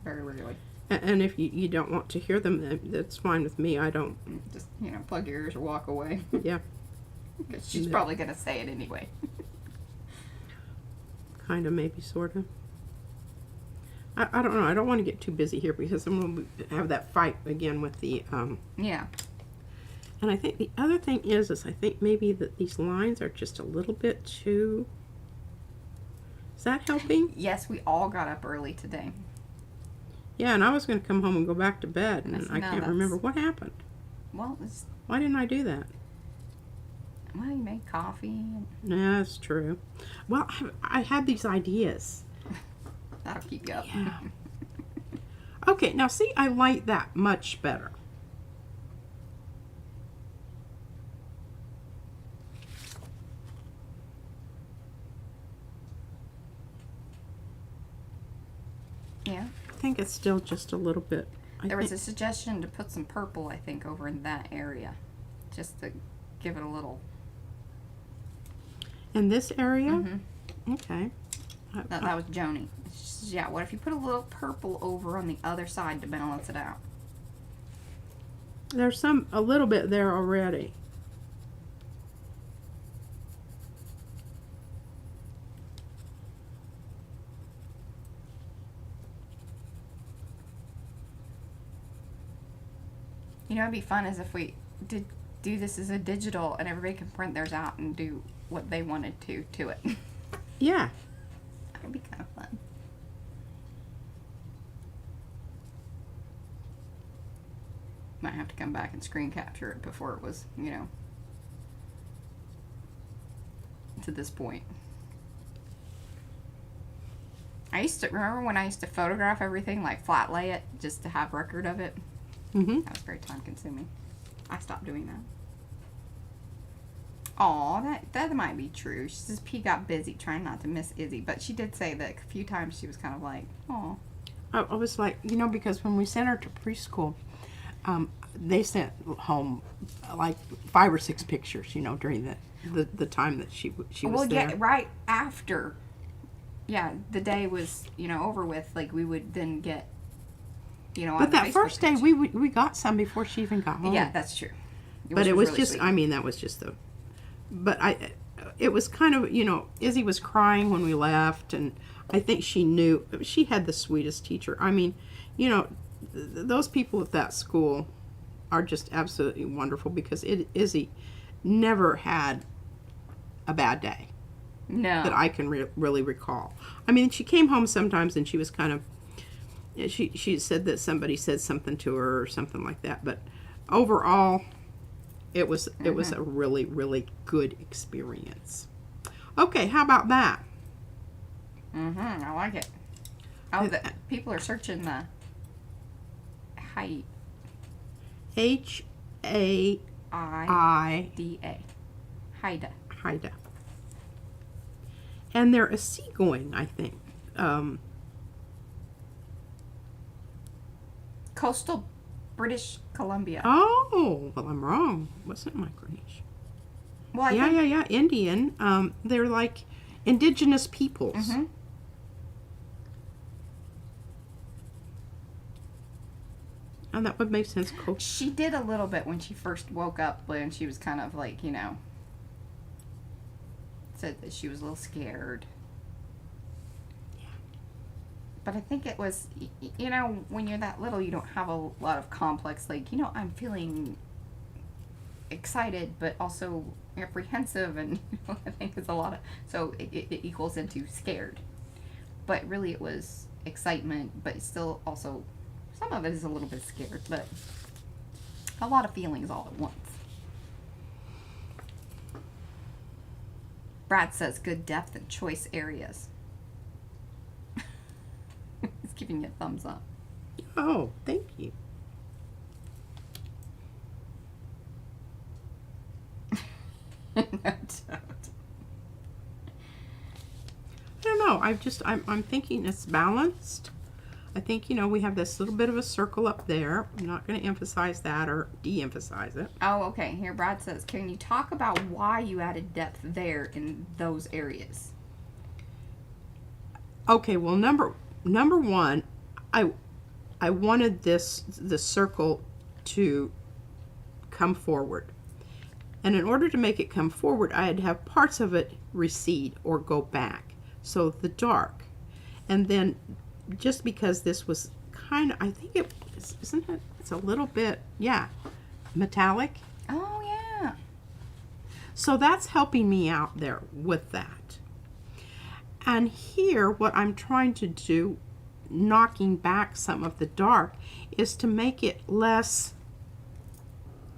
very rarely. And if you don't want to hear them, then that's fine with me. I don't. Just, plug your ears or walk away. Yeah, 'Cause she's probably going to say it anyway. kind of, maybe, sort of. I don't know. I don't want to get too busy here because I'm going to have that fight again with the, Yeah. and I think the other thing is I think maybe that these lines are just a little bit too, is that helping? Yes, we all got up early today. Yeah, and I was going to come home and go back to bed, and Yes, I no, can't remember what happened. Well, Why didn't I do that? you made coffee. Yeah, that's true. Well, I had these ideas. That'll keep you up. Yeah. Okay, now see, I like that much better. Yeah. I think it's still just a little bit. There was a suggestion to put some purple, I think, over in that area. Just to give it a little... In this area? Mm-hmm. Okay. That was Joni. Yeah, what if you put a little purple over on the other side to balance it out? There's a little bit there already. You know, it'd be fun as if we did do this as a digital and everybody can print theirs out and do what they wanted to it. Yeah. That would be kind of fun. Might have to come back and screen capture it before it was, you know, to this point. I used to, remember when I used to photograph everything, like flat lay it, just to have record of it? Mm-hmm. That was very time consuming. I stopped doing that. Aw, that might be true. She says P got busy trying not to miss Izzy, but she did say that a few times she was kind of like, aw. I was like, you know, because when we sent her to preschool, they sent home like 5 or 6 pictures, you know, during the time that she was well, there. yeah, right after, yeah, the day was, you know, over with. Like we would then get, you know, but that Facebook first day page. we got some before she even got home. Yeah, that's true. But it was really just, sweet. I mean, that was just the, but it was kind of, you know, Izzy was crying when we left, and I think she knew, she had the sweetest teacher. I mean, you know, those people at that school are just absolutely wonderful because Izzy never had a bad day. No. That I can really recall. I mean, she came home sometimes and she was kind of, she said that somebody said something to her or something like that, but overall, it was a really, really good experience. Okay, how about that? I like it. Oh, the people are searching the height. Haida. Haida. Haida. And they're a seagoing, I think. Coastal British Columbia. Oh, well, I'm wrong. Wasn't Micronesia? Well, I think, Yeah. Indian. They're like indigenous peoples. And that would make sense. She did a little bit when she first woke up, when she was kind of like, you know, said that she was a little scared. Yeah. But I think it was, you know, when you're that little, you don't have a lot of complex, like, you know, I'm feeling excited, but also apprehensive, and you know, I think it's a lot of, so it equals into scared. But really it was excitement, but still also, some of it is a little bit scared, but a lot of feelings all at once. Brad says good depth and choice areas. He's giving you a thumbs up. Oh, thank you. No doubt. I don't know. I'm thinking it's balanced. I think, you know, we have this little bit of a circle up there. I'm not going to emphasize that or de-emphasize it. Oh, okay. Here, Brad says, can you talk about why you added depth there in those areas? Okay, well, number one, I wanted the circle to come forward. And in order to make it come forward, I had to have parts of it recede or go back. So the dark. And then just because this was kind of, I think it is, isn't it? It's a little bit, yeah, metallic. Oh, yeah. So that's helping me out there with that. And here, what I'm trying to do, knocking back some of the dark, is to make it less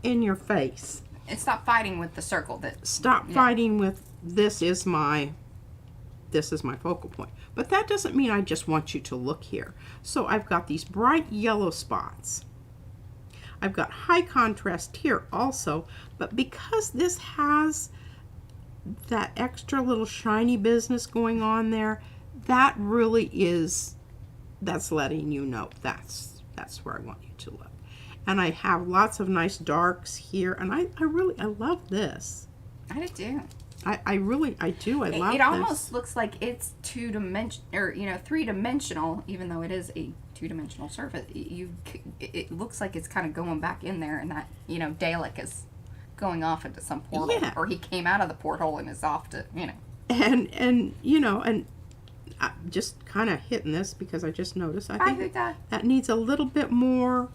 in your face. And stop fighting with the circle. Stop fighting with this is my focal point. But that doesn't mean I just want you to look here. So I've got these bright yellow spots. I've got high contrast here also, but because this has that extra little shiny business going on there, that really is, that's letting you know that's where I want you to look. And I have lots of nice darks here, and I love this. I do too. I do. I love it almost looks like it's two-dimensional, or three-dimensional, even though it is a two-dimensional surface. It looks like it's kind of going back in there, and that Dalek is going off into some portal, or he came out of the porthole and is off to And and I'm just kind of hitting this because I just noticed. I think that needs a little bit more.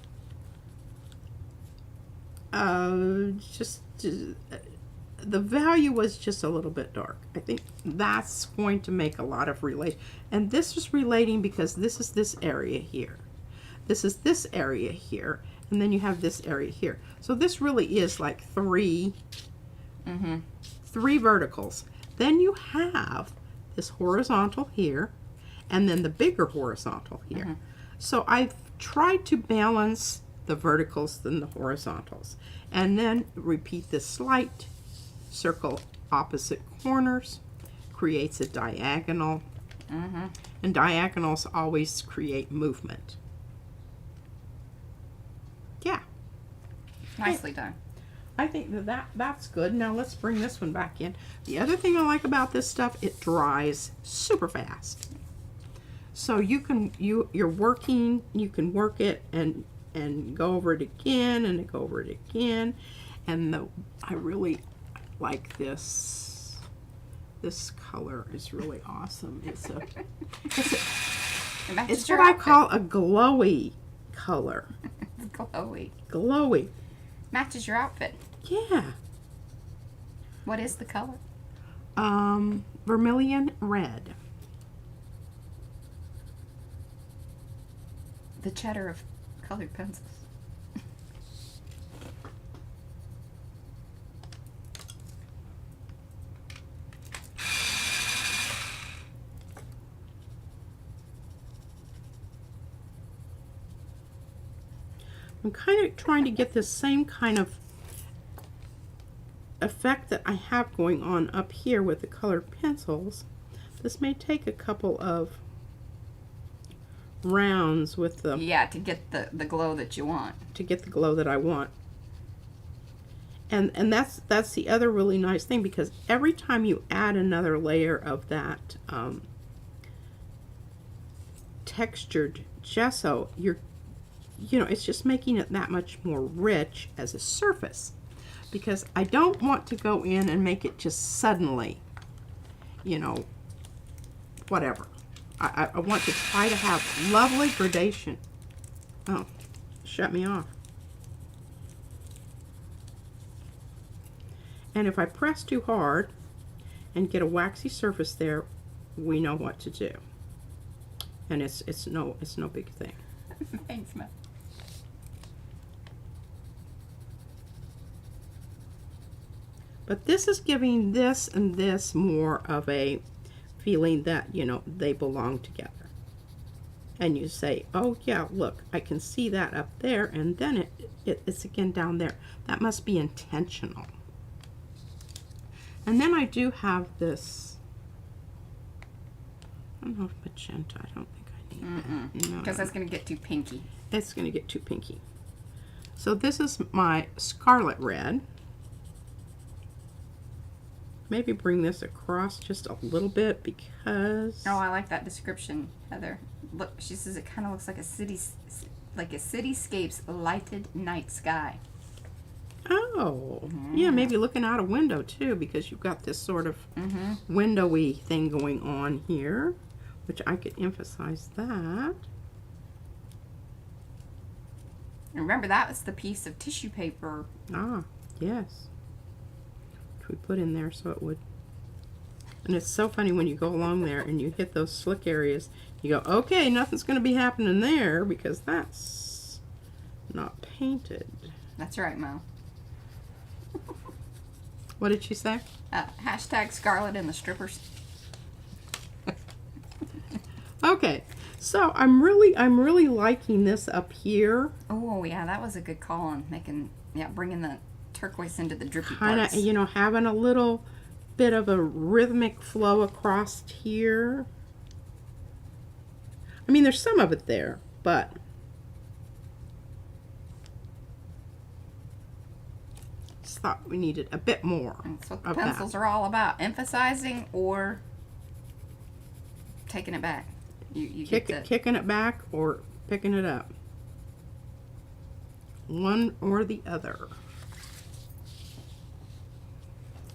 The value was just a little bit dark. I think that's going to make a lot of relation. And this is relating because this is this area here. This is this area here. And then you have this area here. So this really is like three verticals. Then you have this horizontal here, and then the bigger horizontal here. So I've tried to balance the verticals and the horizontals. And then repeat this slight circle opposite corners, creates a diagonal, and diagonals always create movement. Yeah. Nicely done. I think that's good. Now let's bring this one back in. The other thing I like about this stuff, it dries super fast. So you're working, you can work it and go over it again and go over it again. And I really like this. This color is really awesome. It's what I call a glowy color. Glowy. Glowy. Matches your outfit. Yeah. What is the color? Vermilion red. The cheddar of colored pencils. I'm kind of trying to get the same kind of effect that I have going on up here with the colored pencils. This may take a couple of rounds with the... Yeah, to get the glow that you want. To get the glow that I want. And that's the other really nice thing, because every time you add another layer of that textured gesso, it's just making it that much more rich as a surface, because I don't want to go in and make it just suddenly, whatever. I want to try to have lovely gradation. Oh, shut me off. And if I press too hard and get a waxy surface there, we know what to do. And it's no big thing. Thanks, Matt. But this is giving this and this more of a feeling that, they belong together. And you say, oh yeah, look, I can see that up there, and then it's again down there. That must be intentional. And then I do have this, I don't know if magenta, I don't think I need that. No, because that's going to get too pinky. It's going to get too pinky. So this is my scarlet red. Maybe bring this across just a little bit because... Oh, I like that description, Heather. Look, she says it kind of looks like a cityscape's lighted night sky. Oh, yeah, maybe looking out a window too, because you've got this sort of windowy thing going on here. which I could emphasize that. Remember, that was the piece of tissue paper. Ah, yes. Which we put in there so it would. And it's so funny when you go along there and you hit those slick areas. You go, okay, nothing's going to be happening there because that's not painted. That's right, Mo. What did she say? Hashtag Scarlet and the strippers. Okay, so I'm really liking this up here. Oh yeah, that was a good call on bringing the turquoise into the drippy Kind of, parts. you know, having a little bit of a rhythmic flow across here. I mean, there's some of it there, but just thought we needed a bit more. That's what the of pencils that. are all about: emphasizing or taking it back. You get to, Kicking it back or picking it up. One or the other.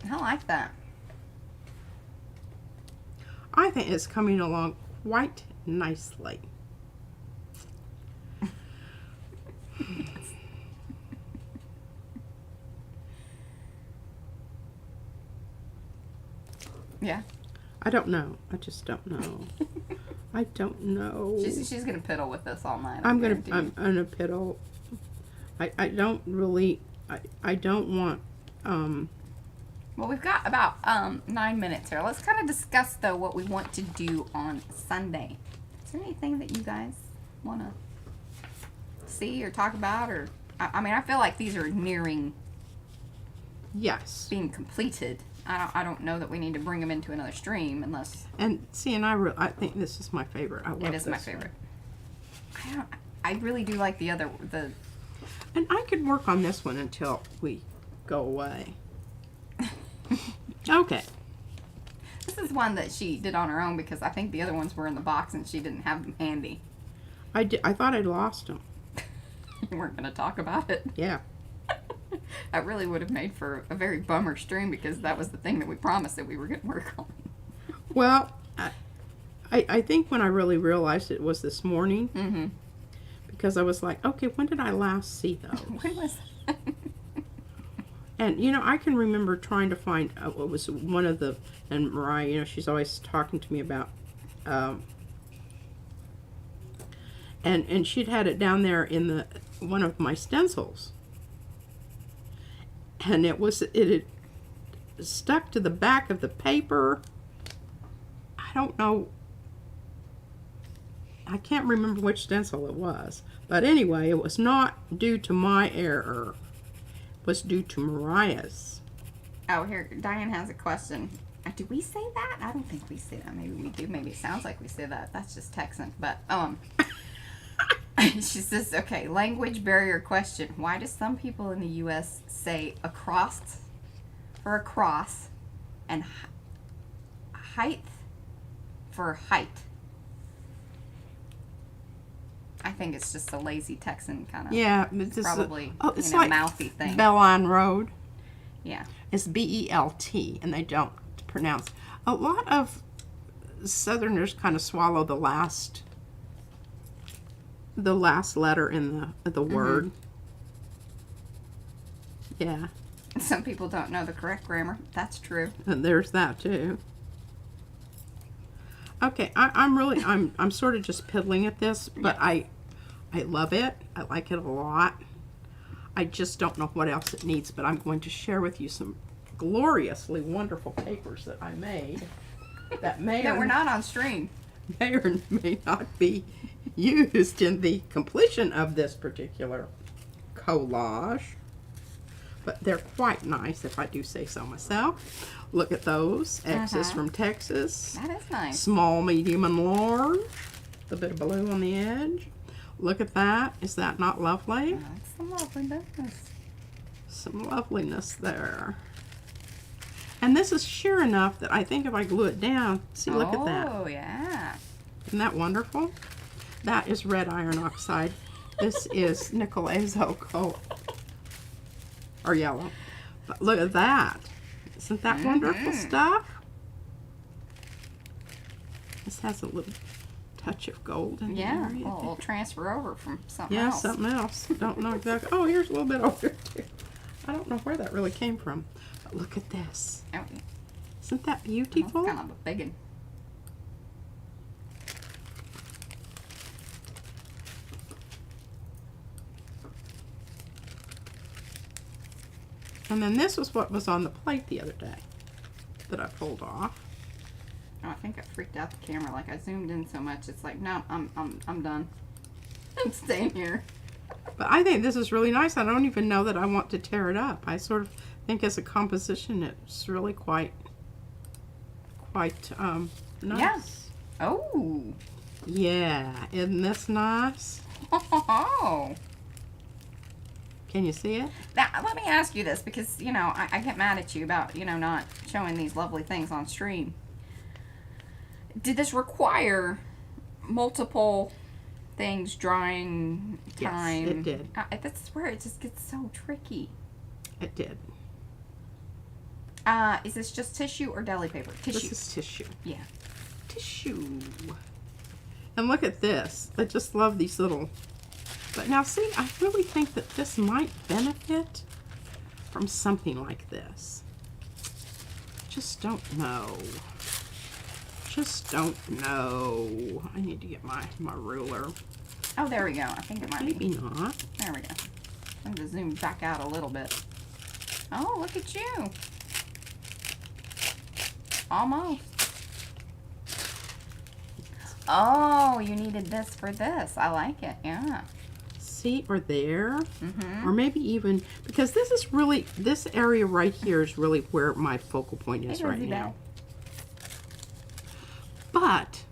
I like that. I think it's coming along quite nicely. Yeah. I don't know. I just don't know. I don't know. She's gonna piddle with this all night. I'm guarantee you. gonna piddle. I don't really. I don't want. Well, we've got about 9 minutes here. Let's kind of discuss though what we want to do on Sunday. Is there anything that you guys want to see or talk about, or I mean, I feel like these are nearing Yes. being completed. I don't know that we need to bring them into another stream unless And see, and I think this is my favorite. I love it is my this favorite. I really do like the And I could work on this one until we go away. Okay. This is one that she did on her own because I think the other ones were in the box and she didn't have them handy. I thought I'd lost them. You weren't going to talk about it. Yeah. That really would have made for a very bummer stream because that was the thing that we promised that we were going to work on. Well, I think when I really realized it was this morning. Mm-hmm. Because I was like, okay, when did I last see those? When was that? And, you know, I can remember trying to find what was one of the, and Mariah, you know, she's always talking to me about, and she'd had it down there in one of my stencils. And it had stuck to the back of the paper. I don't know. I can't remember which stencil it was. But anyway, it was not due to my error. It was due to Mariah's. Oh, here, Diane has a question. Do we say that? I don't think we say that. Maybe we do. Maybe it sounds like we say that. That's just Texan. But, she says, okay, language barrier question. Why do some people in the U.S. say across for across and height for height? I think it's just a lazy Texan kind of. Yeah, it's probably it's like mouthy thing. Belon Road. Yeah. It's BELT, and they don't pronounce. A lot of Southerners kind of swallow the last letter in the word. Yeah. Some people don't know the correct grammar. That's true. And there's that too. Okay, I'm sort of just piddling at this, but I love it. I like it a lot. I just don't know what else it needs, but I'm going to share with you some gloriously wonderful papers that I made that we're not on stream. May or may not be used in the completion of this particular collage. But they're quite nice, if I do say so myself. Look at those. X's from Texas. That is nice. Small, medium, and large. A bit of blue on the edge. Look at that. Is that not lovely? That's some loveliness. Some loveliness there. And this is sheer enough that I think if I glue it down, see, look at that. Oh, yeah. Isn't that wonderful? That is red iron oxide. This is nickel azo coat. Or yellow. But look at that. Isn't that wonderful stuff? has a little touch of gold in Yeah, there. we'll transfer over from something Yeah, else. something else. Don't know exactly. Oh, here's a little bit over here too. I don't know where that really came from. But look at this. Oh, Isn't that that's beautiful? kind of a big one. And then this was what was on the plate the other day that I pulled off. Oh, I think I freaked out the camera. Like I zoomed in so much, it's like, no, I'm done. I'm staying here. But I think this is really nice. I don't even know that I want to tear it up. I sort of think as a composition, it's really quite nice. Yeah. Oh. Yeah, isn't this nice? Oh. Can you see it? Now, let me ask you this, because, you know, I get mad at you about, you know, not showing these lovely things on stream. Did this require multiple things, drying time? Yes, it did. That's where it just gets so tricky. It did. Is this just tissue or deli paper? Tissue. This is tissue. Yeah. Tissue. And look at this. I just love these little... But now see, I really think that this might benefit from something like this. Just don't know. Just don't know. I need to get my ruler. Oh, there we go. I think it might Maybe be. not. There we go. I'm going to zoom back out a little bit. Oh, look at you. Almost. Oh, you needed this for this. I like it. Yeah. See, or there. Mm-hmm. Or maybe even, because this is really, this area right here is really where my focal point is Hey, right Rosie now. Bell. But,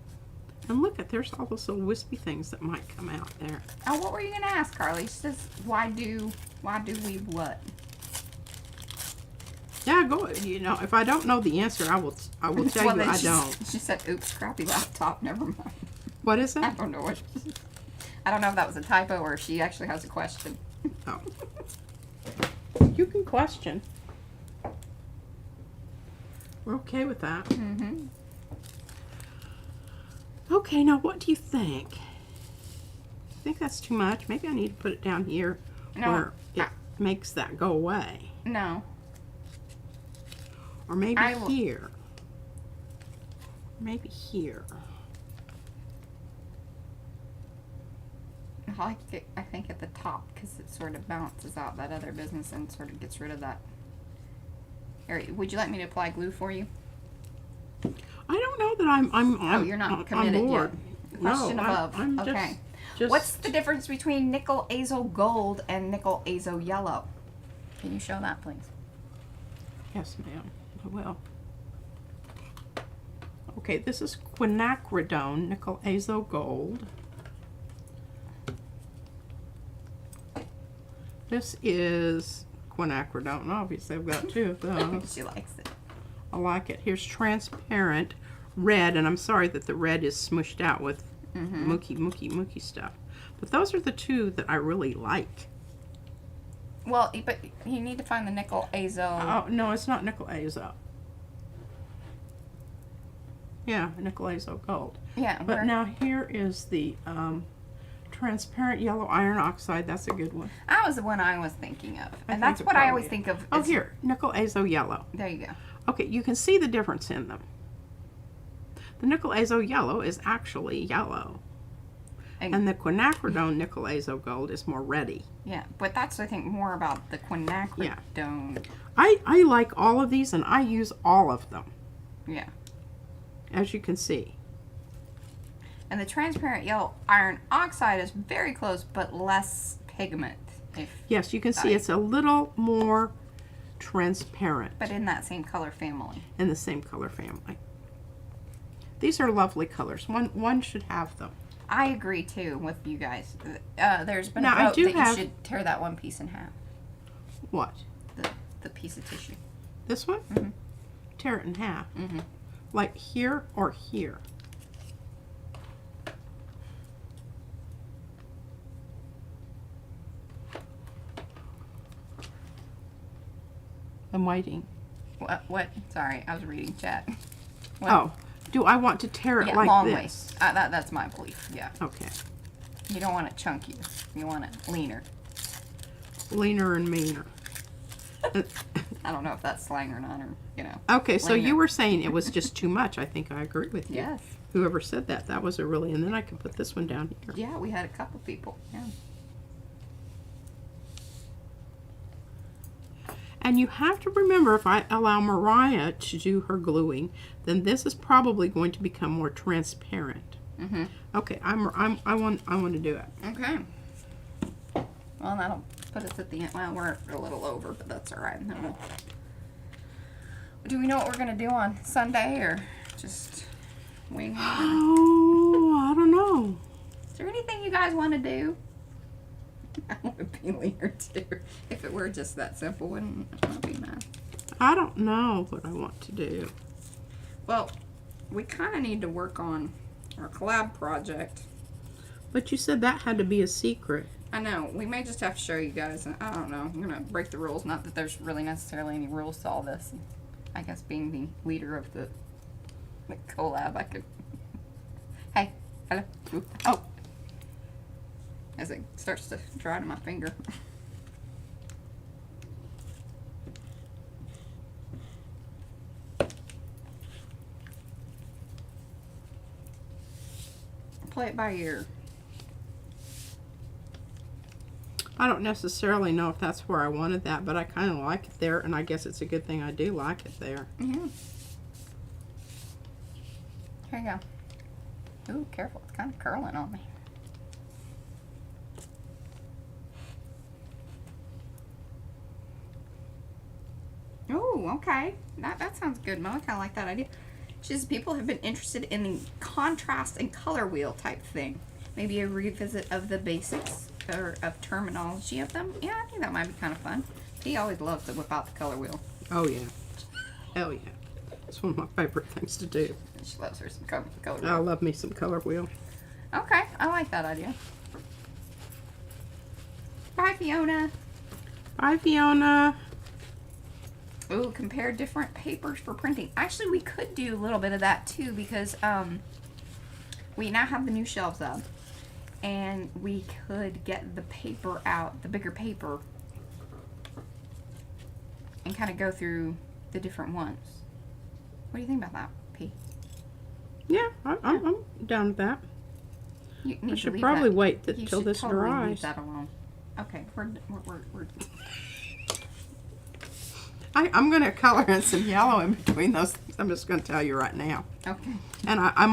and look at, there's all those little wispy things that might come out there. Oh, what were you going to ask, Carly? She says, why do we what? Yeah, go, you know, if I don't know the answer, I will tell Well, you then I she- don't. She said, oops, crappy laptop. Never mind. What is I it? don't know what. I don't know if that was a typo or if she actually has a question. Oh. You can question. We're okay with that. Mm-hmm. Okay, now what do you think? I think that's too much. Maybe I need to put it down here No, where it makes that go away. No. Or maybe I will- here. Maybe here. I like it, I think, at the top because it sort of balances out that other business and sort of gets rid of that. Area. Would you like me to apply glue for you? I don't know that I'm You're not on committed board. yet. Question no, above. I'm Okay. just What's the difference between nickel azo gold and nickel azo yellow? Can you show that, please? Yes, ma'am. I will. Okay, this is quinacridone nickel azo gold. This is quinacridone. Obviously, I've got two of those. She likes it. I like it. Here's transparent red, and I'm sorry that the red is smushed out with mookie stuff. But those are the two that I really like. Well, but you need to find the nickel azo. Oh, no, it's not nickel azo. Yeah, nickel azo gold. Yeah, But where- now here is the transparent yellow iron oxide. That's a good one. that was the one I was thinking of, and think that's it what I probably always is. think of. Oh, as- here, nickel azo yellow. There you go. Okay, you can see the difference in them. The nickel azo yellow is actually yellow. And the quinacridone nickel azo gold is more reddy. Yeah, but that's, I think, more about the quinacridone. I like all of these, and I use all of them, Yeah. as you can see. And the transparent yellow iron oxide is very close, but less pigment. Yes, you can see it's a little more transparent But in that same color family. in the same color family. These are lovely colors. One should have them. I agree, too, with you guys. There's been Now, a I vote do that have- you should tear that one piece in half. What? The piece of tissue. This one? Mhm. Tear it in half. Mm-hmm. Like here or here. I'm waiting. What? Sorry, I was reading chat. What? Oh, Do I want to tear it Yeah, like long this? waist. That's my belief. Yeah. Okay. You don't want it chunky. You want it leaner. Leaner and meaner. I don't know if that's slang or not, or Okay, so leaner. you were saying it was just too much. I think I agree with you. Yes. Whoever said that, that was a really, and then I can put this one down here. Yeah, we had a couple people. Yeah. And you have to remember, if I allow Mariah to do her gluing, then this is probably going to become more transparent. Mm-hmm. Okay, I want to do it. Okay. Well, that'll put us at the end. Well, we're a little over, but that's all right. No. Do we know what we're gonna do on Sunday, or just wing it? Oh, I don't know. Is there anything you guys want to do? I want to be leaner too. If it were just that simple, wouldn't it be nice? I don't know what I want to do. Well, we kind of need to work on our collab project. But you said that had to be a secret. I know. We may just have to show you guys. I don't know. I'm going to break the rules. Not that there's really necessarily any rules to all this. I guess being the leader of the collab, I could... Hey. Hello. Ooh. Oh. As it starts to dry to my finger. Play it by ear. I don't necessarily know if that's where I wanted that, but I kind of like it there, and I guess it's a good thing I do like it there. Yeah. Here you go. Ooh, careful. It's kind of curling on me. Oh, okay. That sounds good, Mo. I kind of like that idea. Just people have been interested in the contrast and color wheel type thing. Maybe a revisit of the basics or of terminology of them. Yeah, I think that might be kind of fun. He always loves to whip out the color wheel. Oh, yeah. Hell yeah. It's one of my favorite things to do. She loves her some color wheel. I love me some color wheel. Okay, I like that idea. Bye, Fiona. Bye, Fiona. Ooh, compare different papers for printing. Actually, we could do a little bit of that too, because we now have the new shelves up, and we could get the paper out, the bigger paper, and kind of go through the different ones. What do you think about that, P? Yeah, I'm down with that. You need I to should leave probably that. wait You till should this totally dries. Leave that alone. Okay, we're I'm going to color in some yellow in between those things. I'm just going to tell you right now. okay. And I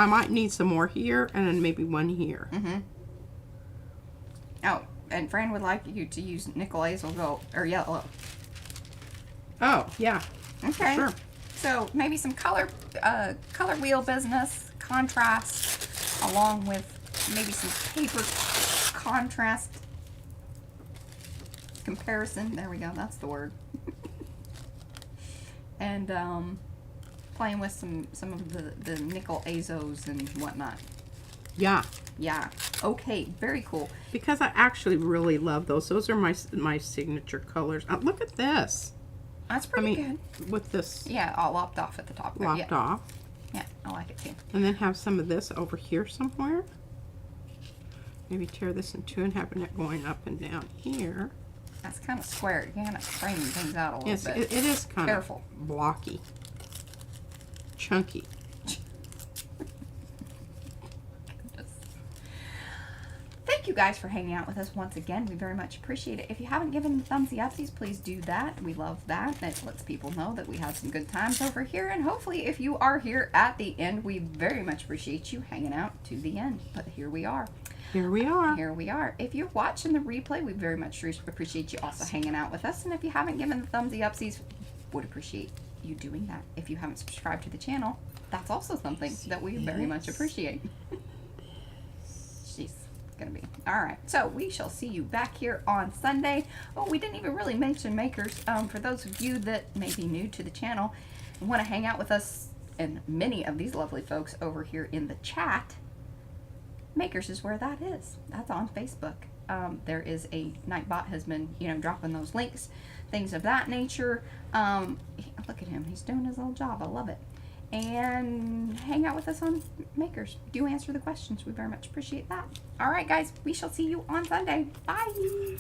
might need some more here, and then maybe one here. Mm-hmm. Oh, and Fran would like you to use nickel hazel gold or yellow. Oh, yeah. Okay. Sure. So maybe some color wheel business, contrast, along with maybe some paper contrast comparison. There we go. That's the word. And playing with some of the nickel azos and whatnot. Yeah. Yeah. Okay. Very cool. Because I actually really love those. Those are my signature colors. Look at this. That's pretty good. With this Yeah, all lopped off at the top. There. lopped Yeah. off. Yeah, I like it too. And then have some of this over here somewhere. Maybe tear this in two and having it going up and down here. That's kind of square. You're kind of framing things out a little Yes, bit. it is kind Careful. of blocky. Chunky. Thank you guys for hanging out with us once again. We very much appreciate it. If you haven't given thumbsy upsies, please do that. We love that. That lets people know that we had some good times over here. And hopefully, if you are here at the end, we very much appreciate you hanging out to the end. But here we are. Here we are. Here we are. If you're watching the replay, we very much appreciate you also hanging out with us. And if you haven't given the thumbsy upsies, would appreciate you doing that. If you haven't subscribed to the channel, that's also something that we very much appreciate. She's gonna be all right. So we shall see you back here on Sunday. Oh, we didn't even really mention Makers. For those of you that may be new to the channel and want to hang out with us and many of these lovely folks over here in the chat, Makers is where that is. That's on Facebook. There is a Nightbot has been, dropping those links, things of that nature. Look at him. He's doing his little job. I love it. and hang out with us on Makers. Do answer the questions. We very much appreciate that. All right, guys, we shall see you on Sunday. Bye.